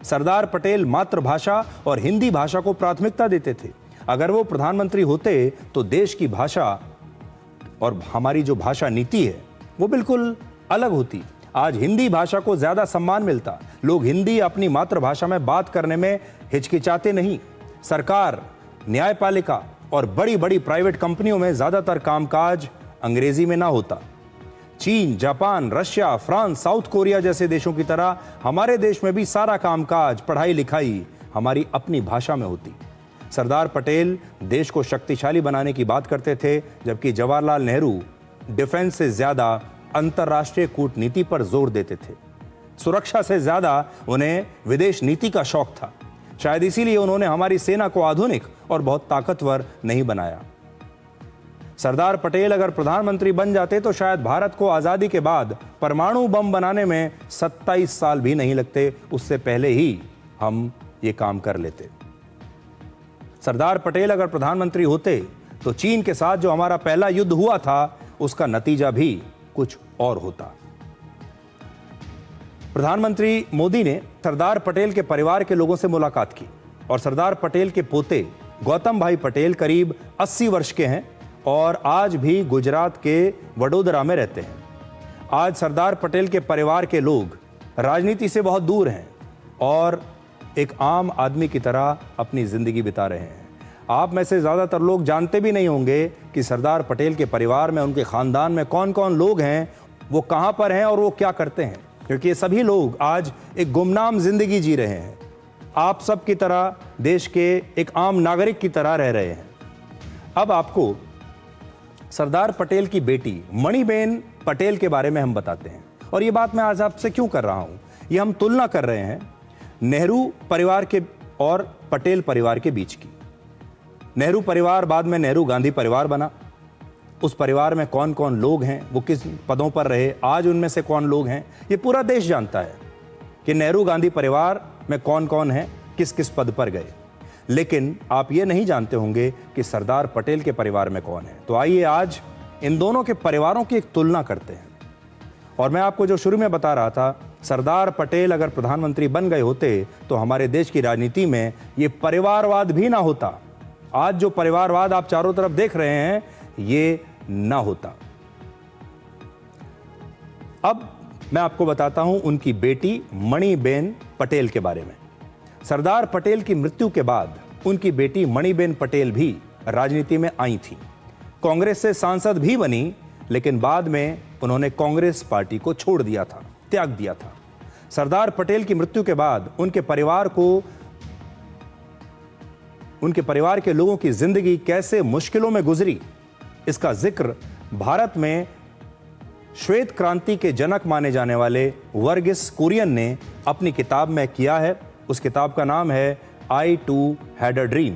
सरदार पटेल मातृभाषा और हिंदी भाषा को प्राथमिकता देते थे। अगर वो प्रधानमंत्री होते तो देश की भाषा और हमारी जो भाषा नीति है वो बिल्कुल अलग होती। आज हिंदी भाषा को ज्यादा सम्मान मिलता। लोग हिंदी अपनी मातृभाषा में बात करने में हिचकिचाते नहीं। सरकार, न्यायपालिका और बड़ी बड़ी प्राइवेट कंपनियों में ज्यादातर कामकाज अंग्रेजी में ना होता। चीन, Japan, Russia, France, south Korea जैसे देशों की तरह हमारे देश में भी सारा कामकाज, पढ़ाई लिखाई हमारी अपनी भाषा में होती। सरदार पटेल देश को शक्तिशाली बनाने की बात करते थे, जबकि जवाहरलाल नेहरू डिफेंस से ज्यादा अंतर्राष्ट्रीय कूटनीति पर जोर देते थे। सुरक्षा से ज्यादा उन्हें विदेश नीति का शौक था। शायद इसीलिए उन्होंने हमारी सेना को आधुनिक और बहुत ताकतवर नहीं बनाया। सरदार पटेल अगर प्रधानमंत्री बन जाते तो शायद भारत को आजादी के बाद परमाणु बम बनाने में 27 साल भी नहीं लगते, उससे पहले ही हम ये काम कर लेते। सरदार पटेल अगर प्रधानमंत्री होते तो चीन के साथ जो हमारा पहला युद्ध हुआ था उसका नतीजा भी कुछ और होता। प्रधानमंत्री मोदी ने सरदार पटेल के परिवार के लोगों से मुलाकात की और सरदार पटेल के पोते गौतम भाई पटेल करीब 80 वर्ष के हैं और आज भी गुजरात के वडोदरा में रहते हैं। आज सरदार पटेल के परिवार के लोग राजनीति से बहुत दूर हैं और एक आम आदमी की तरह अपनी जिंदगी बिता रहे हैं। आप में से ज्यादातर लोग जानते भी नहीं होंगे कि सरदार पटेल के परिवार में, उनके खानदान में कौन कौन लोग हैं, वो कहां पर हैं और वो क्या करते हैं, क्योंकि ये सभी लोग आज एक गुमनाम जिंदगी जी रहे हैं। आप सब की तरह देश के एक आम नागरिक की तरह रह रहे हैं। अब आपको सरदार पटेल की बेटी मणिबेन पटेल के बारे में हम बताते हैं। और ये बात मैं आज आपसे क्यों कर रहा हूं, ये हम तुलना कर रहे हैं नेहरू परिवार के और पटेल परिवार के बीच की। नेहरू परिवार बाद में नेहरू गांधी परिवार बना। उस परिवार में कौन कौन लोग हैं, वो किस पदों पर रहे, आज उनमें से कौन लोग हैं, ये पूरा देश जानता है कि नेहरू गांधी परिवार में कौन कौन है, किस किस पद पर गए। लेकिन आप ये नहीं जानते होंगे कि सरदार पटेल के परिवार में कौन है। तो आइए आज इन दोनों के परिवारों की एक तुलना करते हैं। और मैं आपको जो शुरू में बता रहा था, सरदार पटेल अगर प्रधानमंत्री बन गए होते तो हमारे देश की राजनीति में ये परिवारवाद भी ना होता। आज जो परिवारवाद आप चारों तरफ देख रहे हैं ये ना होता। अब मैं आपको बताता हूं उनकी बेटी मणिबेन पटेल के बारे में। सरदार पटेल की मृत्यु के बाद उनकी बेटी मणिबेन पटेल भी राजनीति में आई थी। कांग्रेस से सांसद भी बनी, लेकिन बाद में उन्होंने कांग्रेस पार्टी को छोड़ दिया था, त्याग दिया था। सरदार पटेल की मृत्यु के बाद उनके परिवार के लोगों की जिंदगी कैसे मुश्किलों में गुजरी, इसका जिक्र भारत में श्वेत क्रांति के जनक माने जाने वाले वर्गीस कुरियन ने अपनी किताब में किया है। उस किताब का नाम है आई टू हैड अ ड्रीम।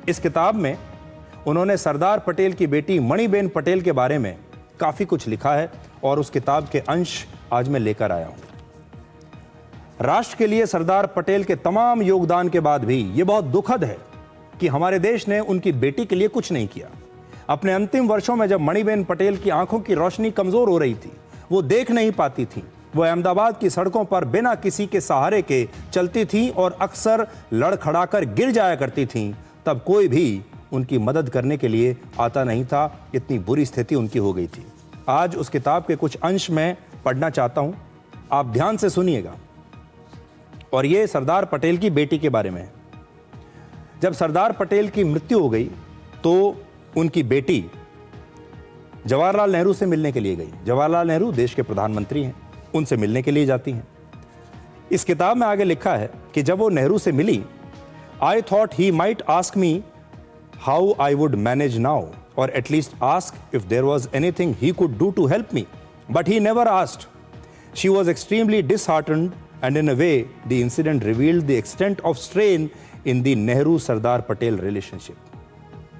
इस किताब में उन्होंने सरदार पटेल की बेटी मणिबेन पटेल के बारे में काफी कुछ लिखा है और उस किताब के अंश आज मैं लेकर आया हूं। राष्ट्र के लिए सरदार पटेल के तमाम योगदान के बाद भी यह बहुत दुखद है कि हमारे देश ने उनकी बेटी के लिए कुछ नहीं किया। अपने अंतिम वर्षों में जब मणिबेन पटेल की आंखों की रोशनी कमजोर हो रही थी, वो देख नहीं पाती थी, वो अहमदाबाद की सड़कों पर बिना किसी के सहारे के चलती थी और अक्सर लड़खड़ाकर गिर जाया करती थी, तब कोई भी उनकी मदद करने के लिए आता नहीं था। इतनी बुरी स्थिति उनकी हो गई थी। आज उस किताब के कुछ अंश मैं पढ़ना चाहता हूं, आप ध्यान से सुनिएगा। और ये सरदार पटेल की बेटी के बारे में है। जब सरदार पटेल की मृत्यु हो गई तो उनकी बेटी जवाहरलाल नेहरू से मिलने के लिए गई। जवाहरलाल नेहरू देश के प्रधानमंत्री हैं, उनसे मिलने के लिए जाती हैं। इस किताब में आगे लिखा है कि जब वो नेहरू से मिली, I thought he might ask me how I would manage now, or at least ask if there was anything he could do to help me. But he never asked. She was extremely disheartened, and in a way, the incident revealed the extent of strain in the Nehru-Sardar Patel relationship.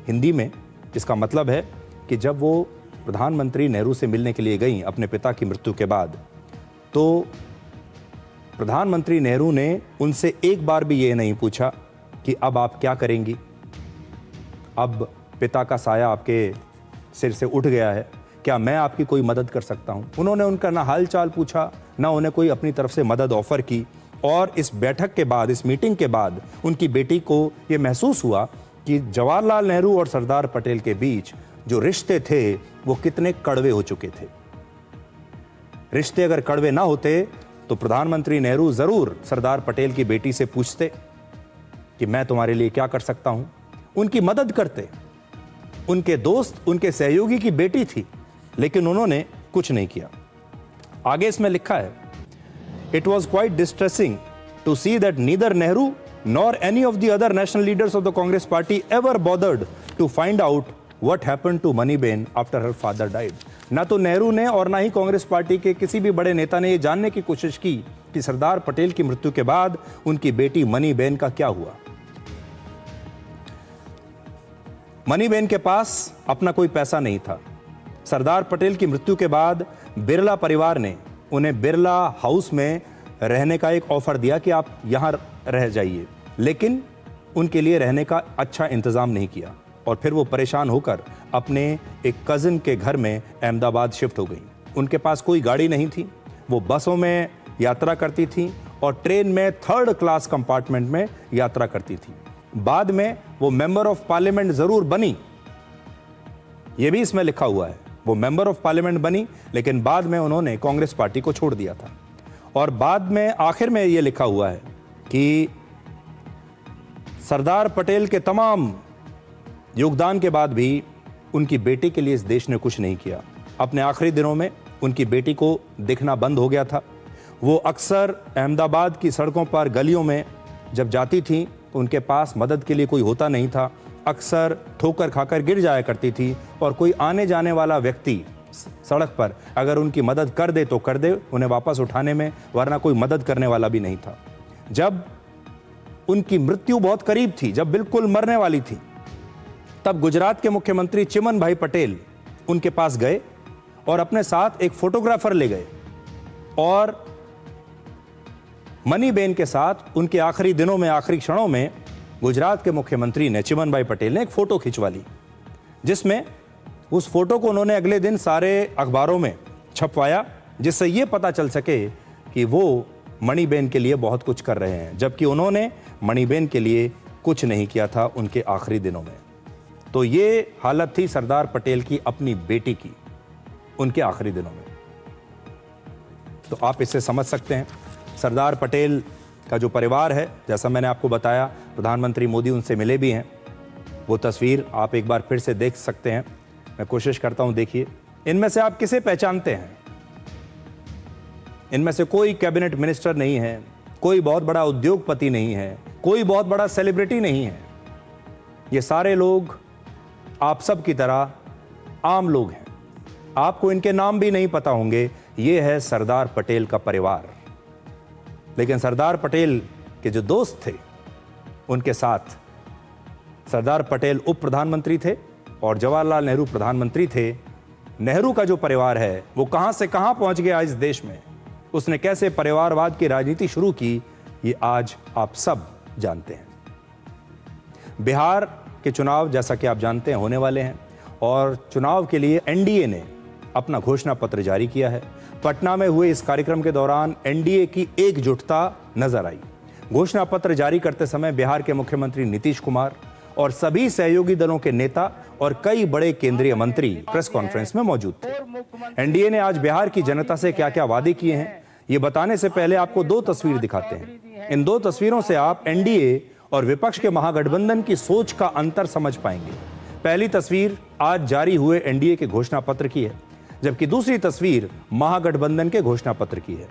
Hindi में इसका मतलब है कि जब वो प्रधानमंत्री नेहरू से मिलने के लिए गई अपने पिता की मृत्यु के बाद, तो प्रधानमंत्री नेहरू ने उनसे एक बार भी ये नहीं पूछा कि अब आप क्या करेंगी, अब पिता का साया आपके सिर से उठ गया है, क्या मैं आपकी कोई मदद कर सकता हूं। उन्होंने उनका ना हाल चाल पूछा, ना उन्हें कोई अपनी तरफ से मदद ऑफर की। और इस बैठक के बाद, इस मीटिंग के बाद उनकी बेटी को यह महसूस हुआ कि जवाहरलाल नेहरू और सरदार पटेल के बीच जो रिश्ते थे वो कितने कड़वे हो चुके थे। रिश्ते अगर कड़वे ना होते तो प्रधानमंत्री नेहरू जरूर सरदार पटेल की बेटी से पूछते कि मैं तुम्हारे लिए क्या कर सकता हूं, उनकी मदद करते। उनके दोस्त, उनके सहयोगी की बेटी थी, लेकिन उन्होंने कुछ नहीं किया। आगे इसमें लिखा है, it was quite distressing to see that neither Nehru nor any of the other national leaders of the Congress party ever bothered to find out what happened to Maniben after her father died. ना तो नेहरू ने और ना ही Congress party के किसी भी बड़े नेता ने यह जानने की कोशिश की कि सरदार पटेल की मृत्यु के बाद उनकी बेटी मनीबेन का क्या हुआ। मनीबेन के पास अपना कोई पैसा नहीं था। सरदार पटेल की मृत्यु के बाद बिरला परिवार ने उन्हें बिरला हाउस में रहने का एक ऑफर दिया कि आप यहां रह जाइए, लेकिन उनके लिए रहने का अच्छा इंतजाम नहीं किया और फिर वो परेशान होकर अपने एक कजिन के घर में अहमदाबाद शिफ्ट हो गई। उनके पास कोई गाड़ी नहीं थी, वो बसों में यात्रा करती थी और ट्रेन में 3rd क्लास कंपार्टमेंट में यात्रा करती थी। बाद में वो मेंबर ऑफ पार्लियामेंट जरूर बनी, ये भी इसमें लिखा हुआ है, वो मेंबर ऑफ पार्लियामेंट बनी, लेकिन बाद में उन्होंने कांग्रेस पार्टी को छोड़ दिया था। और बाद में आखिर में ये लिखा हुआ है कि सरदार पटेल के तमाम योगदान के बाद भी उनकी बेटी के लिए इस देश ने कुछ नहीं किया। अपने आखिरी दिनों में उनकी बेटी को दिखना बंद हो गया था। वो अक्सर अहमदाबाद की सड़कों पर गलियों में जब जाती थी तो उनके पास मदद के लिए कोई होता नहीं था। अक्सर ठोकर खाकर गिर जाया करती थी और कोई आने जाने वाला व्यक्ति सड़क पर अगर उनकी मदद कर दे तो कर दे उन्हें वापस उठाने में, वरना कोई मदद करने वाला भी नहीं था। जब उनकी मृत्यु बहुत करीब थी, जब बिल्कुल मरने वाली थी, तब गुजरात के मुख्यमंत्री चिमन भाई पटेल उनके पास गए और अपने साथ एक फोटोग्राफर ले गए और मनीबेन के साथ उनके आखिरी दिनों में, आखिरी क्षणों में गुजरात के मुख्यमंत्री ने, चिमन भाई पटेल ने एक फोटो खिंचवा ली, जिसमें उस फोटो को उन्होंने अगले दिन सारे अखबारों में छपवाया, जिससे यह पता चल सके कि वो मणिबेन के लिए बहुत कुछ कर रहे हैं, जबकि उन्होंने मणिबेन के लिए कुछ नहीं किया था उनके आखिरी दिनों में। तो ये हालत थी सरदार पटेल की अपनी बेटी की उनके आखिरी दिनों में। तो आप इससे समझ सकते हैं सरदार पटेल का जो परिवार है, जैसा मैंने आपको बताया, प्रधानमंत्री मोदी उनसे मिले भी हैं। वो तस्वीर आप एक बार फिर से देख सकते हैं, मैं कोशिश करता हूं, देखिए। इनमें से आप किसे पहचानते हैं? इनमें से कोई कैबिनेट मिनिस्टर नहीं है, कोई बहुत बड़ा उद्योगपति नहीं है, कोई बहुत बड़ा सेलिब्रिटी नहीं है। ये सारे लोग आप सब की तरह आम लोग हैं। आपको इनके नाम भी नहीं पता होंगे। ये है सरदार पटेल का परिवार। लेकिन सरदार पटेल के जो दोस्त थे, उनके साथ सरदार पटेल उप प्रधानमंत्री थे और जवाहरलाल नेहरू प्रधानमंत्री थे। नेहरू का जो परिवार है वो कहां से कहां पहुंच गया इस देश में, उसने कैसे परिवारवाद की राजनीति शुरू की, ये आज आप सब जानते हैं। बिहार के चुनाव, जैसा कि आप जानते हैं, होने वाले हैं और चुनाव के लिए एनडीए ने अपना घोषणा पत्र जारी किया है। पटना में हुए इस कार्यक्रम के दौरान एनडीए की एकजुटता नजर आई। घोषणा पत्र जारी करते समय बिहार के मुख्यमंत्री नीतीश कुमार और सभी सहयोगी दलों के नेता और कई बड़े केंद्रीय मंत्री प्रेस कॉन्फ्रेंस में मौजूद थे। एनडीए ने आज बिहार की जनता से क्या क्या वादे किए हैं, ये बताने से पहले आपको दो तस्वीर दिखाते हैं। इन दो तस्वीरों से आप एनडीए और विपक्ष के महागठबंधन की सोच का अंतर समझ पाएंगे। पहली तस्वीर आज जारी हुए एनडीए के घोषणा पत्र की है, जबकि दूसरी तस्वीर महागठबंधन के घोषणा पत्र की है।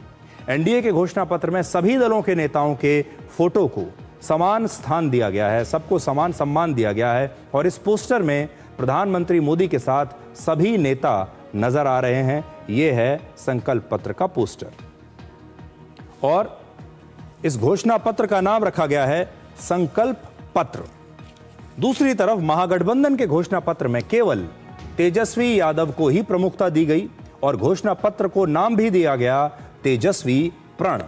एनडीए के घोषणा पत्र में सभी दलों के नेताओं के फोटो को समान स्थान दिया गया है, सबको समान सम्मान दिया गया है और इस पोस्टर में प्रधानमंत्री मोदी के साथ सभी नेता नजर आ रहे हैं। यह है संकल्प पत्र का पोस्टर और इस घोषणा पत्र का नाम रखा गया है संकल्प पत्र। दूसरी तरफ महागठबंधन के घोषणा पत्र में केवल तेजस्वी यादव को ही प्रमुखता दी गई और घोषणा पत्र को नाम भी दिया गया तेजस्वी प्रण।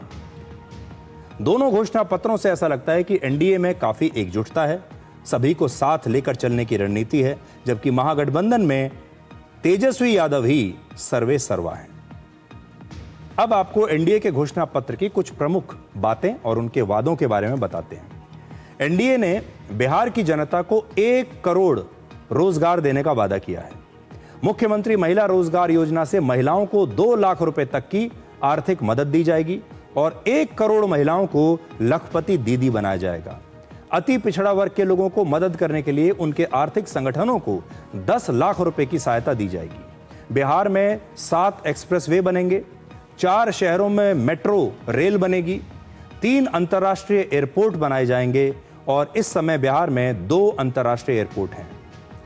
दोनों घोषणा पत्रों से ऐसा लगता है कि एनडीए में काफी एकजुटता है, सभी को साथ लेकर चलने की रणनीति है, जबकि महागठबंधन में तेजस्वी यादव ही सर्वे सर्वा है। अब आपको एनडीए के घोषणा पत्र की कुछ प्रमुख बातें और उनके वादों के बारे में बताते हैं। एनडीए ने बिहार की जनता को 1 करोड़ रोजगार देने का वादा किया है। मुख्यमंत्री महिला रोजगार योजना से महिलाओं को 2 लाख रुपए तक की आर्थिक मदद दी जाएगी और 1 करोड़ महिलाओं को लखपति दीदी बनाया जाएगा। अति पिछड़ा वर्ग के लोगों को मदद करने के लिए उनके आर्थिक संगठनों को 10 लाख रुपए की सहायता दी जाएगी। बिहार में 7 एक्सप्रेसवे बनेंगे, 4 शहरों में मेट्रो रेल बनेगी, 3 अंतर्राष्ट्रीय एयरपोर्ट बनाए जाएंगे और इस समय बिहार में 2 अंतर्राष्ट्रीय एयरपोर्ट हैं।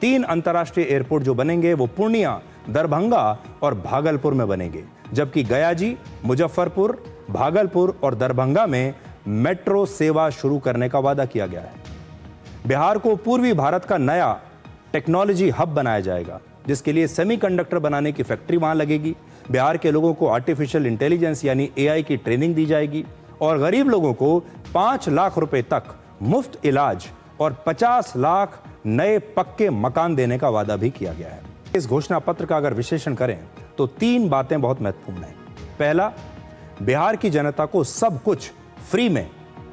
3 अंतर्राष्ट्रीय एयरपोर्ट जो बनेंगे वो पूर्णिया, दरभंगा और भागलपुर में बनेंगे, जबकि गयाजी, मुजफ्फरपुर, भागलपुर और दरभंगा में मेट्रो सेवा शुरू करने का वादा किया गया है। बिहार को पूर्वी भारत का नया टेक्नोलॉजी हब बनाया जाएगा, जिसके लिए सेमीकंडक्टर बनाने की फैक्ट्री वहां लगेगी। बिहार के लोगों को आर्टिफिशियल इंटेलिजेंस यानी AI की ट्रेनिंग दी जाएगी और गरीब लोगों को 5 लाख रुपए तक मुफ्त इलाज और 50 लाख नए पक्के मकान देने का वादा भी किया गया है। इस घोषणा पत्र का अगर विश्लेषण करें तो 3 बातें बहुत महत्वपूर्ण हैं। पहला, बिहार की जनता को सब कुछ फ्री में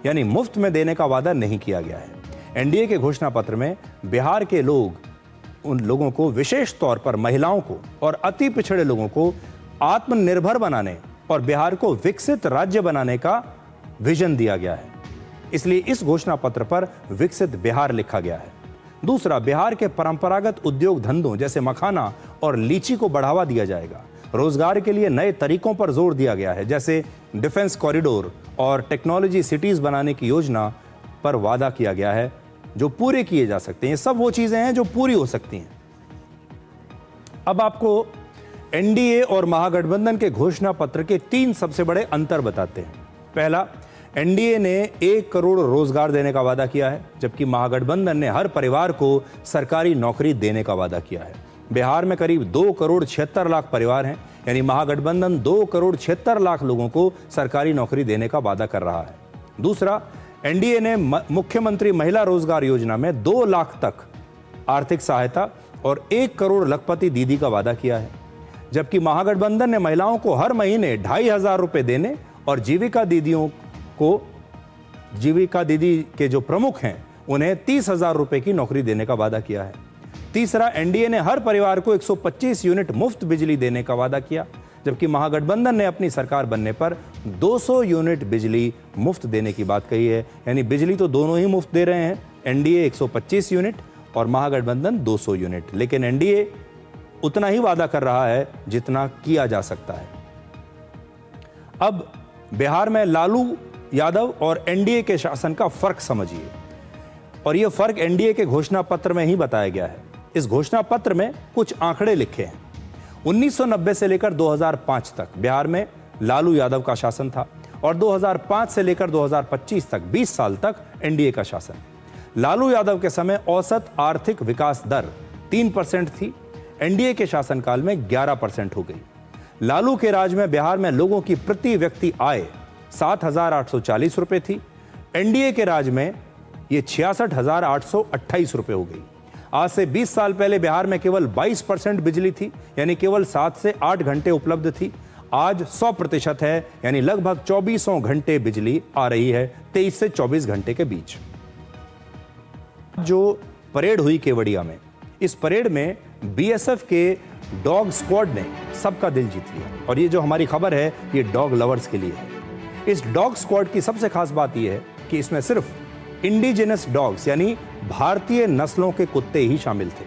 यानी मुफ्त में देने का वादा नहीं किया गया है। NDA के घोषणा पत्र में बिहार के उन लोगों को, विशेष तौर पर महिलाओं को और अति पिछड़े लोगों को आत्मनिर्भर बनाने और बिहार को विकसित राज्य बनाने का विजन दिया गया है। इसलिए इस घोषणा पत्र पर विकसित बिहार लिखा गया है। दूसरा, बिहार के परंपरागत उद्योग धंधों जैसे मखाना और लीची को बढ़ावा दिया जाएगा। रोजगार के लिए नए तरीकों पर जोर दिया गया है, जैसे डिफेंस कॉरिडोर और टेक्नोलॉजी सिटीज बनाने की योजना पर वादा किया गया है, जो पूरे किए जा सकते हैं। ये सब वो चीजें हैं जो पूरी हो सकती हैं। अब आपको NDA और महागठबंधन के घोषणा पत्र के 3 सबसे बड़े अंतर बताते हैं। पहला, NDA ने 1 करोड़ रोजगार देने का वादा किया है, जबकि महागठबंधन ने हर परिवार को सरकारी नौकरी देने का वादा किया है। बिहार में करीब 2 करोड़ 76 लाख परिवार हैं, यानी महागठबंधन 2 करोड़ 76 लाख लोगों को सरकारी नौकरी देने का वादा कर रहा है। दूसरा, NDA ने मुख्यमंत्री महिला रोजगार योजना में 2 लाख तक आर्थिक सहायता और 1 करोड़ लखपति दीदी का वादा किया है, जबकि महागठबंधन ने महिलाओं को हर महीने 2,500 रुपए देने और जीविका दीदी के जो प्रमुख हैं उन्हें 30,000 रुपए की नौकरी देने का वादा किया है। तीसरा, NDA ने हर परिवार को 125 यूनिट मुफ्त बिजली देने का वादा किया, जबकि महागठबंधन ने अपनी सरकार बनने पर 200 यूनिट बिजली मुफ्त देने की बात कही है। यानी बिजली तो दोनों ही मुफ्त दे रहे हैं, NDA 125 यूनिट और महागठबंधन 200 यूनिट, लेकिन NDA उतना ही वादा कर रहा है जितना किया जा सकता है। अब बिहार में लालू यादव और NDA के शासन का फर्क समझिए, और यह फर्क NDA के घोषणा पत्र में ही बताया गया है। इस घोषणा पत्र में कुछ आंकड़े लिखे हैं। 1990 से लेकर 2005 तक बिहार में लालू यादव का शासन था और 2005 से लेकर 2025 तक 20 साल तक NDA का शासन। लालू यादव के समय औसत आर्थिक विकास दर 3% थी, NDA के शासनकाल में 11% हो गई। लालू के राज में बिहार में लोगों की प्रति व्यक्ति आय 7,840 रुपए थी, NDA के राज में ये 66,828 रुपए हो गई। आज से 20 साल पहले बिहार में केवल 22% बिजली थी, यानी केवल 7 से 8 घंटे उपलब्ध थी। आज 100% है, यानी लगभग 2400 घंटे बिजली आ रही है 23 से 24 घंटे के बीच। जो परेड हुई केवड़िया में, इस परेड में BSF के डॉग स्क्वाड ने सबका दिल जीत लिया, और ये जो हमारी खबर है ये डॉग लवर्स के लिए है। इस डॉग स्क्वाड की सबसे खास बात यह है कि इसमें सिर्फ इंडिजिनस डॉग्स यानी भारतीय नस्लों के कुत्ते ही शामिल थे।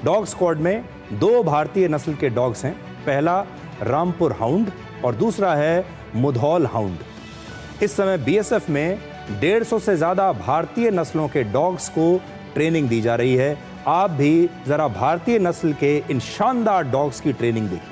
डॉग स्क्वाड में 2 भारतीय नस्ल के डॉग्स हैं, पहला रामपुर हाउंड और दूसरा है मुधौल हाउंड। इस समय BSF में 150 से ज्यादा भारतीय नस्लों के डॉग्स को ट्रेनिंग दी जा रही है। आप भी जरा भारतीय नस्ल के इन शानदार डॉग्स की ट्रेनिंग देखिए।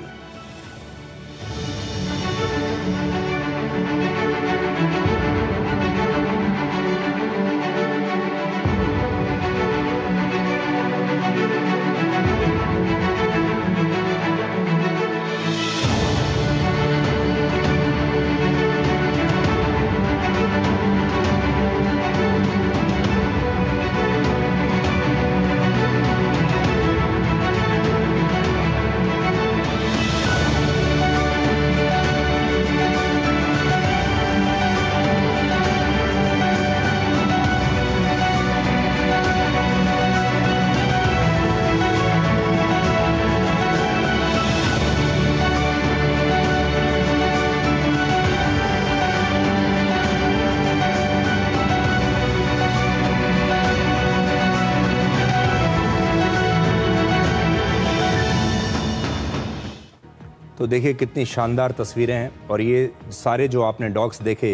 तो देखिए कितनी शानदार तस्वीरें हैं, और ये सारे जो आपने डॉग्स देखे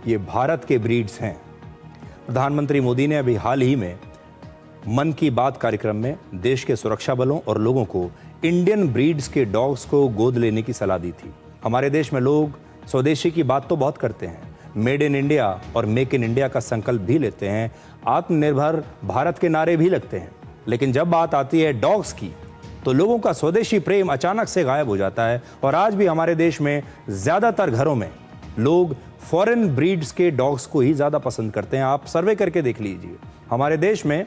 ये भारत के ब्रीड्स हैं। प्रधानमंत्री मोदी ने अभी हाल ही में मन की बात कार्यक्रम में देश के सुरक्षा बलों और लोगों को इंडियन ब्रीड्स के डॉग्स को गोद लेने की सलाह दी थी। हमारे देश में लोग स्वदेशी की बात तो बहुत करते हैं, मेड इन इंडिया और मेक इन इंडिया का संकल्प भी लेते हैं, आत्मनिर्भर भारत के नारे भी लगते हैं, लेकिन जब बात आती है डॉग्स की तो लोगों का स्वदेशी प्रेम अचानक से गायब हो जाता है। और आज भी हमारे देश में ज़्यादातर घरों में लोग फॉरेन ब्रीड्स के डॉग्स को ही ज़्यादा पसंद करते हैं। आप सर्वे करके देख लीजिए, हमारे देश में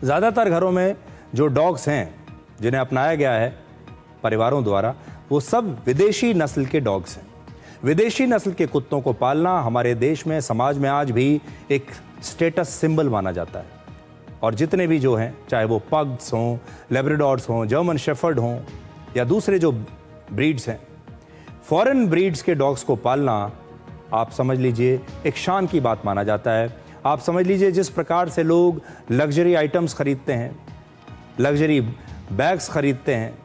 ज़्यादातर घरों में जो डॉग्स हैं जिन्हें अपनाया गया है परिवारों द्वारा, वो सब विदेशी नस्ल के डॉग्स हैं। विदेशी नस्ल के कुत्तों को पालना हमारे देश में, समाज में आज भी एक स्टेटस सिंबल माना जाता है। और जितने भी जो हैं, चाहे वो पग्स हों, लेब्राडोर्स हों, जर्मन शेफर्ड हों या दूसरे जो ब्रीड्स हैं, फॉरेन ब्रीड्स के डॉग्स को पालना आप समझ लीजिए एक शान की बात माना जाता है। आप समझ लीजिए जिस प्रकार से लोग लग्जरी आइटम्स खरीदते हैं, लग्जरी बैग्स खरीदते हैं,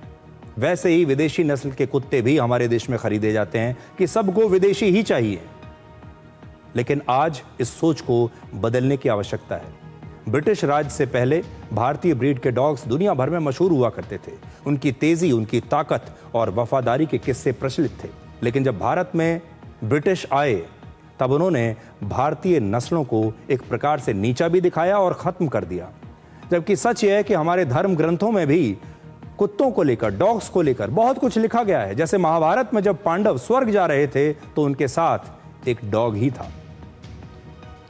वैसे ही विदेशी नस्ल के कुत्ते भी हमारे देश में खरीदे जाते हैं कि सबको विदेशी ही चाहिए। लेकिन आज इस सोच को बदलने की आवश्यकता है। ब्रिटिश राज से पहले भारतीय ब्रीड के डॉग्स दुनिया भर में मशहूर हुआ करते थे। उनकी तेजी, उनकी ताकत और वफादारी के किस्से प्रचलित थे। लेकिन जब भारत में ब्रिटिश आए तब उन्होंने भारतीय नस्लों को एक प्रकार से नीचा भी दिखाया और ख़त्म कर दिया। जबकि सच यह है कि हमारे धर्म ग्रंथों में भी कुत्तों को लेकर, डॉग्स को लेकर बहुत कुछ लिखा गया है। जैसे महाभारत में जब पांडव स्वर्ग जा रहे थे तो उनके साथ एक डॉग ही था।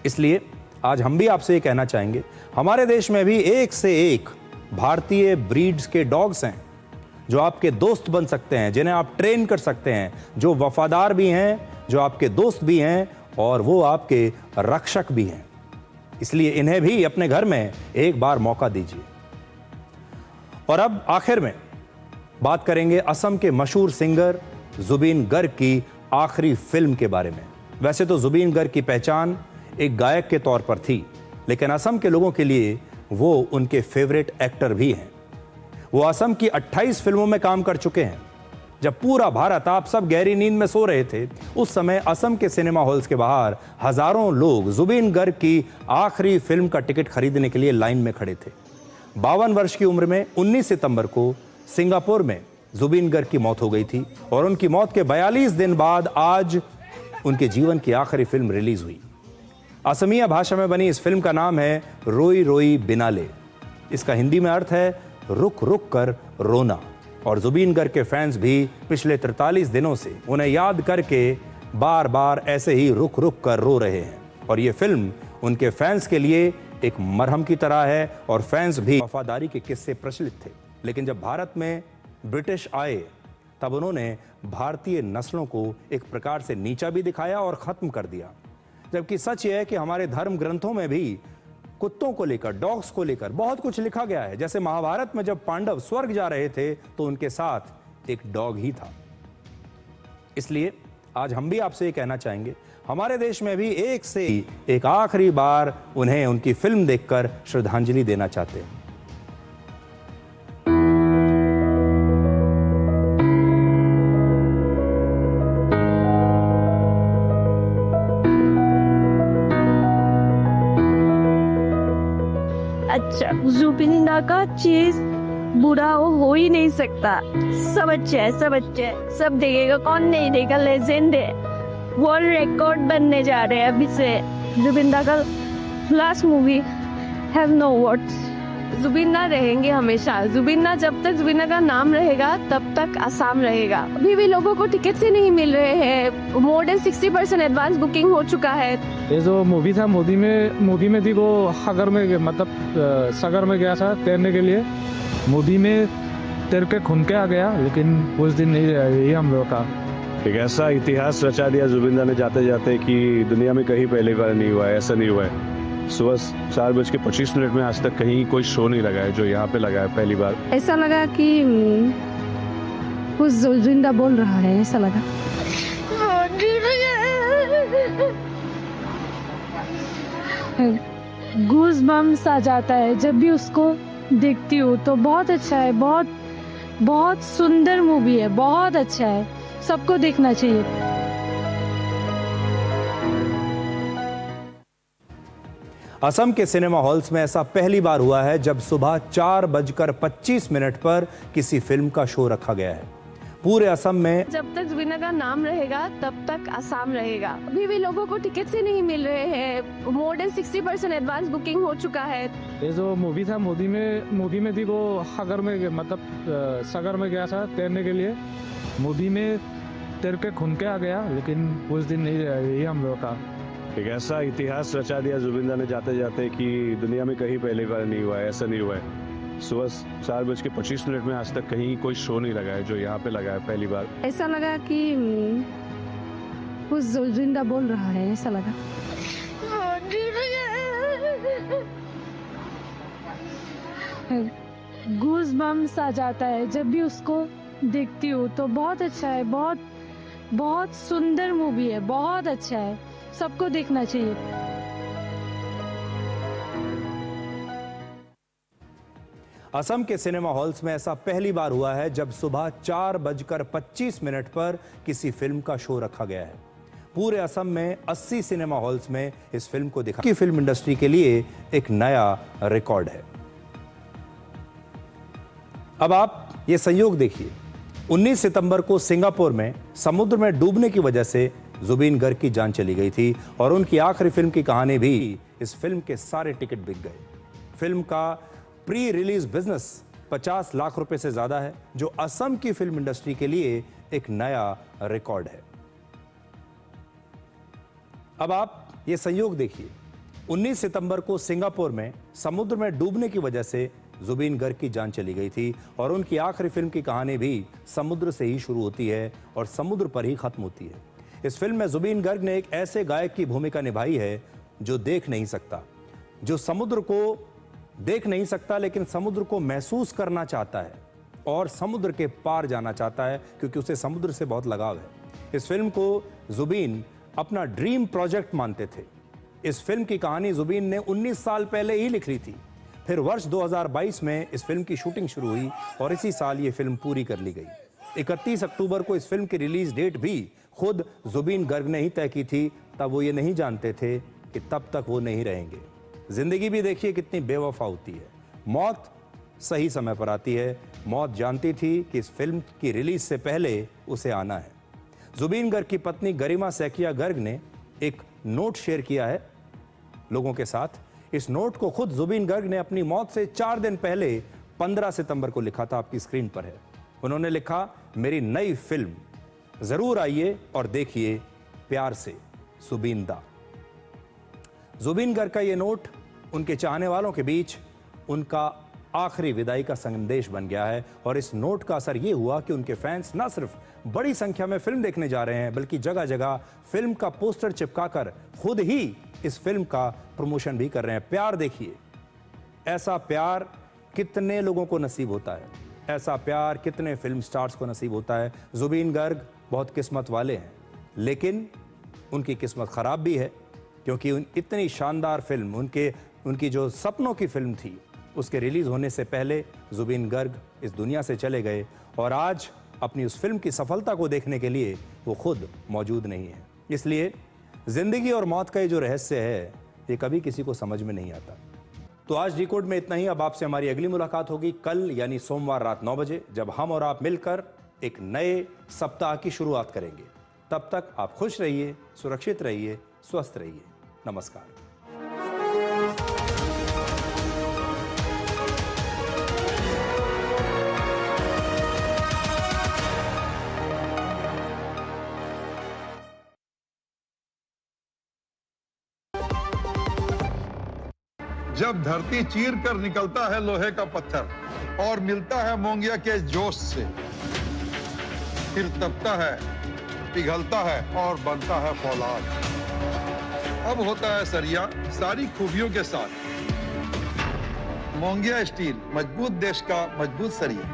इसलिए आज हम भी आपसे ये कहना चाहेंगे, हमारे देश में भी एक से एक भारतीय ब्रीड्स के डॉग्स हैं जो आपके दोस्त बन सकते हैं, जिन्हें आप ट्रेन कर सकते हैं, जो वफादार भी हैं, जो आपके दोस्त भी हैं और वो आपके रक्षक भी हैं। इसलिए इन्हें भी अपने घर में एक बार मौका दीजिए। और अब आखिर में बात करेंगे असम के मशहूर सिंगर जुबीन गर्ग की आखिरी फिल्म के बारे में। वैसे तो जुबीन गर्ग की पहचान एक गायक के तौर पर थी, लेकिन असम के लोगों के लिए वो उनके फेवरेट एक्टर भी हैं। वो असम की 28 फिल्मों में काम कर चुके हैं। जब पूरा भारत, आप सब गहरी नींद में सो रहे थे, उस समय असम के सिनेमा हॉल्स के बाहर हजारों लोग जुबीन गर्ग की आखिरी फिल्म का टिकट खरीदने के लिए लाइन में खड़े थे। 52 वर्ष की उम्र में 19 सितंबर को सिंगापुर में जुबीन गर्ग की मौत हो गई थी और उनकी मौत के 42 दिन बाद आज उनके जीवन की आखिरी फिल्म रिलीज हुई। असमिया भाषा में बनी इस फिल्म का नाम है रोई रोई बिनाले। इसका हिंदी में अर्थ है रुक रुक कर रोना। और जुबीन गर्ग के फैंस भी पिछले 43 दिनों से उन्हें याद करके बार बार ऐसे ही रुक रुक कर रो रहे हैं। और ये फिल्म उनके फैंस के लिए एक मरहम की तरह है और फैंस भी वफादारी के किस्से प्रचलित थे। लेकिन जब भारत में ब्रिटिश आए तब उन्होंने भारतीय नस्लों को एक प्रकार से नीचा भी दिखाया और ख़त्म कर दिया। जबकि सच यह है कि हमारे धर्म ग्रंथों में भी कुत्तों को लेकर, डॉग्स को लेकर बहुत कुछ लिखा गया है। जैसे महाभारत में जब पांडव स्वर्ग जा रहे थे तो उनके साथ एक डॉग ही था। इसलिए आज हम भी आपसे ये कहना चाहेंगे, हमारे देश में भी एक से एक आखिरी बार उन्हें उनकी फिल्म देखकर श्रद्धांजलि देना चाहते हैं। अच्छा, जुबिंदा का चीज बुरा हो ही नहीं सकता। सब अच्छे है, सब अच्छे है, सब देखेगा, कौन नहीं देखेगा। लेजेंड है, वर्ल्ड रिकॉर्ड बनने जा रहे हैं अभी से। जुबिंदा का last movie, have no words. Zubeen da रहेंगे हमेशा। जुबिंदा, जब तक जुबिंदा का नाम रहेगा तब तक आसाम रहेगा। अभी भी लोगों को टिकट से नहीं मिल रहे हैं। मोर देन 60% एडवांस बुकिंग हो चुका है। ये जो मूवी था, मूवी में थी वो सागर में, मतलब सागर में गया था तैरने के लिए। मूवी में तैर के खून के आ गया, लेकिन उस दिन नहीं रहा। यही हम लोग का एक ऐसा इतिहास रचा दिया जुबिंदा ने जाते जाते कि दुनिया में कहीं पहली बार नहीं हुआ है, ऐसा नहीं हुआ है। सुबह 4:25 में आज तक कहीं कोई शो नहीं लगा है जो यहाँ पे लगा है पहली बार। ऐसा लगा कि कुछ जुबिंदा बोल रहा है, ऐसा लगा। गूज बम्स आ जाता है जब भी उसको देखती हूँ। तो बहुत अच्छा है, बहुत बहुत सुंदर मूवी है, बहुत अच्छा है, सबको देखना चाहिए। असम के सिनेमा हॉल्स में ऐसा पहली बार हुआ है जब सुबह 4:25 पर किसी फिल्म का शो रखा गया है। पूरे असम में जब तक जुबिना का नाम रहेगा तब तक असम रहेगा। अभी भी लोगों को टिकट से नहीं मिल रहे हैं। मोर देन 60% एडवांस बुकिंग हो चुका है। ये जो मूवी था मोदी में थी वो सागर में मतलब सागर में गया था तैरने के लिए। मोदी में तैर के खून के आ गया, लेकिन उस दिन नहीं रहा। यही हम लोग का एक ऐसा इतिहास रचा दिया जुबिंदा ने जाते जाते कि दुनिया में कहीं पहली बार नहीं हुआ है, ऐसा नहीं हुआ है। सुबह 4:25 में आज तक कहीं कोई शो नहीं लगा है जो यहाँ पे लगा है पहली बार। ऐसा लगा कि कुछ जुबिंदा बोल रहा है, ऐसा लगा। गूज बम्स आ जाता है जब भी उसको देखती हूँ। तो बहुत अच्छा है, बहुत बहुत सुंदर मूवी है, बहुत अच्छा है, सबको देखना चाहिए। असम के सिनेमा हॉल्स में ऐसा पहली बार हुआ है जब सुबह 4:25 पर किसी फिल्म का शो रखा गया है। पूरे असम में 80 सिनेमा हॉल्स में इस फिल्म को दिखा। फिल्म इंडस्ट्री के लिए एक नया रिकॉर्ड है। अब आप ये संयोग देखिए, 19 सितंबर को सिंगापुर में समुद्र में डूबने की वजह से जुबीन गर्ग की जान चली गई थी और उनकी आखिरी फिल्म की कहानी भी। इस फिल्म के सारे टिकट बिक गए। फिल्म का प्री रिलीज बिजनेस 50 लाख रुपए से ज्यादा है, जो असम की फिल्म इंडस्ट्री के लिए एक नया रिकॉर्ड है। अब आप ये संयोग देखिए, 19 सितंबर को सिंगापुर में समुद्र में डूबने की वजह से जुबीन गर्ग की जान चली गई थी और उनकी आखिरी फिल्म की कहानी भी समुद्र से ही शुरू होती है और समुद्र पर ही खत्म होती है। इस फिल्म में जुबीन गर्ग ने एक ऐसे गायक की भूमिका निभाई है जो देख नहीं सकता, जो समुद्र को देख नहीं सकता लेकिन समुद्र को महसूस करना चाहता है और समुद्र के पार जाना चाहता है, क्योंकि उसे समुद्र से बहुत लगाव है। इस फिल्म को जुबीन अपना ड्रीम प्रोजेक्ट मानते थे। इस फिल्म की कहानी जुबीन ने 19 साल पहले ही लिख ली थी। फिर वर्ष 2022 में इस फिल्म की शूटिंग शुरू हुई और इसी साल ये फिल्म पूरी कर ली गई। 31 अक्टूबर को इस फिल्म की रिलीज डेट भी खुद जुबीन गर्ग ने ही तय की थी। तब वो ये नहीं जानते थे कि तब तक वो नहीं रहेंगे। जिंदगी भी देखिए कितनी बेवफा होती है। मौत सही समय पर आती है। मौत जानती थी कि इस फिल्म की रिलीज से पहले उसे आना है। जुबीन गर्ग की पत्नी गरिमा सैकिया गर्ग ने एक नोट शेयर किया है लोगों के साथ। इस नोट को खुद जुबीन गर्ग ने अपनी मौत से 4 दिन पहले 15 सितंबर को लिखा था। आपकी स्क्रीन पर है। उन्होंने लिखा, मेरी नई फिल्म जरूर आइए और देखिए, प्यार से जुबीन-दा। जुबीन गर्ग का ये नोट उनके चाहने वालों के बीच उनका आखिरी विदाई का संदेश बन गया है और इस नोट का असर ये हुआ कि उनके फैंस न सिर्फ बड़ी संख्या में फिल्म देखने जा रहे हैं, बल्कि जगह जगह फिल्म का पोस्टर चिपकाकर खुद ही इस फिल्म का प्रमोशन भी कर रहे हैं। प्यार देखिए, ऐसा प्यार कितने लोगों को नसीब होता है, ऐसा प्यार कितने फिल्म स्टार्स को नसीब होता है। जुबीन गर्ग बहुत किस्मत वाले हैं, लेकिन उनकी किस्मत खराब भी है, क्योंकि इतनी शानदार फिल्म, उनकी जो सपनों की फिल्म थी, उसके रिलीज होने से पहले जुबीन गर्ग इस दुनिया से चले गए और आज अपनी उस फिल्म की सफलता को देखने के लिए वो खुद मौजूद नहीं है। इसलिए जिंदगी और मौत का ये जो रहस्य है, ये कभी किसी को समझ में नहीं आता। तो आज डिकोड में इतना ही। अब आपसे हमारी अगली मुलाकात होगी कल यानी सोमवार रात 9 बजे, जब हम और आप मिलकर एक नए सप्ताह की शुरुआत करेंगे। तब तक आप खुश रहिए, सुरक्षित रहिए, स्वस्थ रहिए। नमस्कार। जब धरती चीर कर निकलता है लोहे का पत्थर और मिलता है मोंगिया के जोश से, फिर तपता है, पिघलता है और बनता है फौलाद। अब होता है सरिया सारी खूबियों के साथ। मोंगिया स्टील, मजबूत देश का मजबूत सरिया।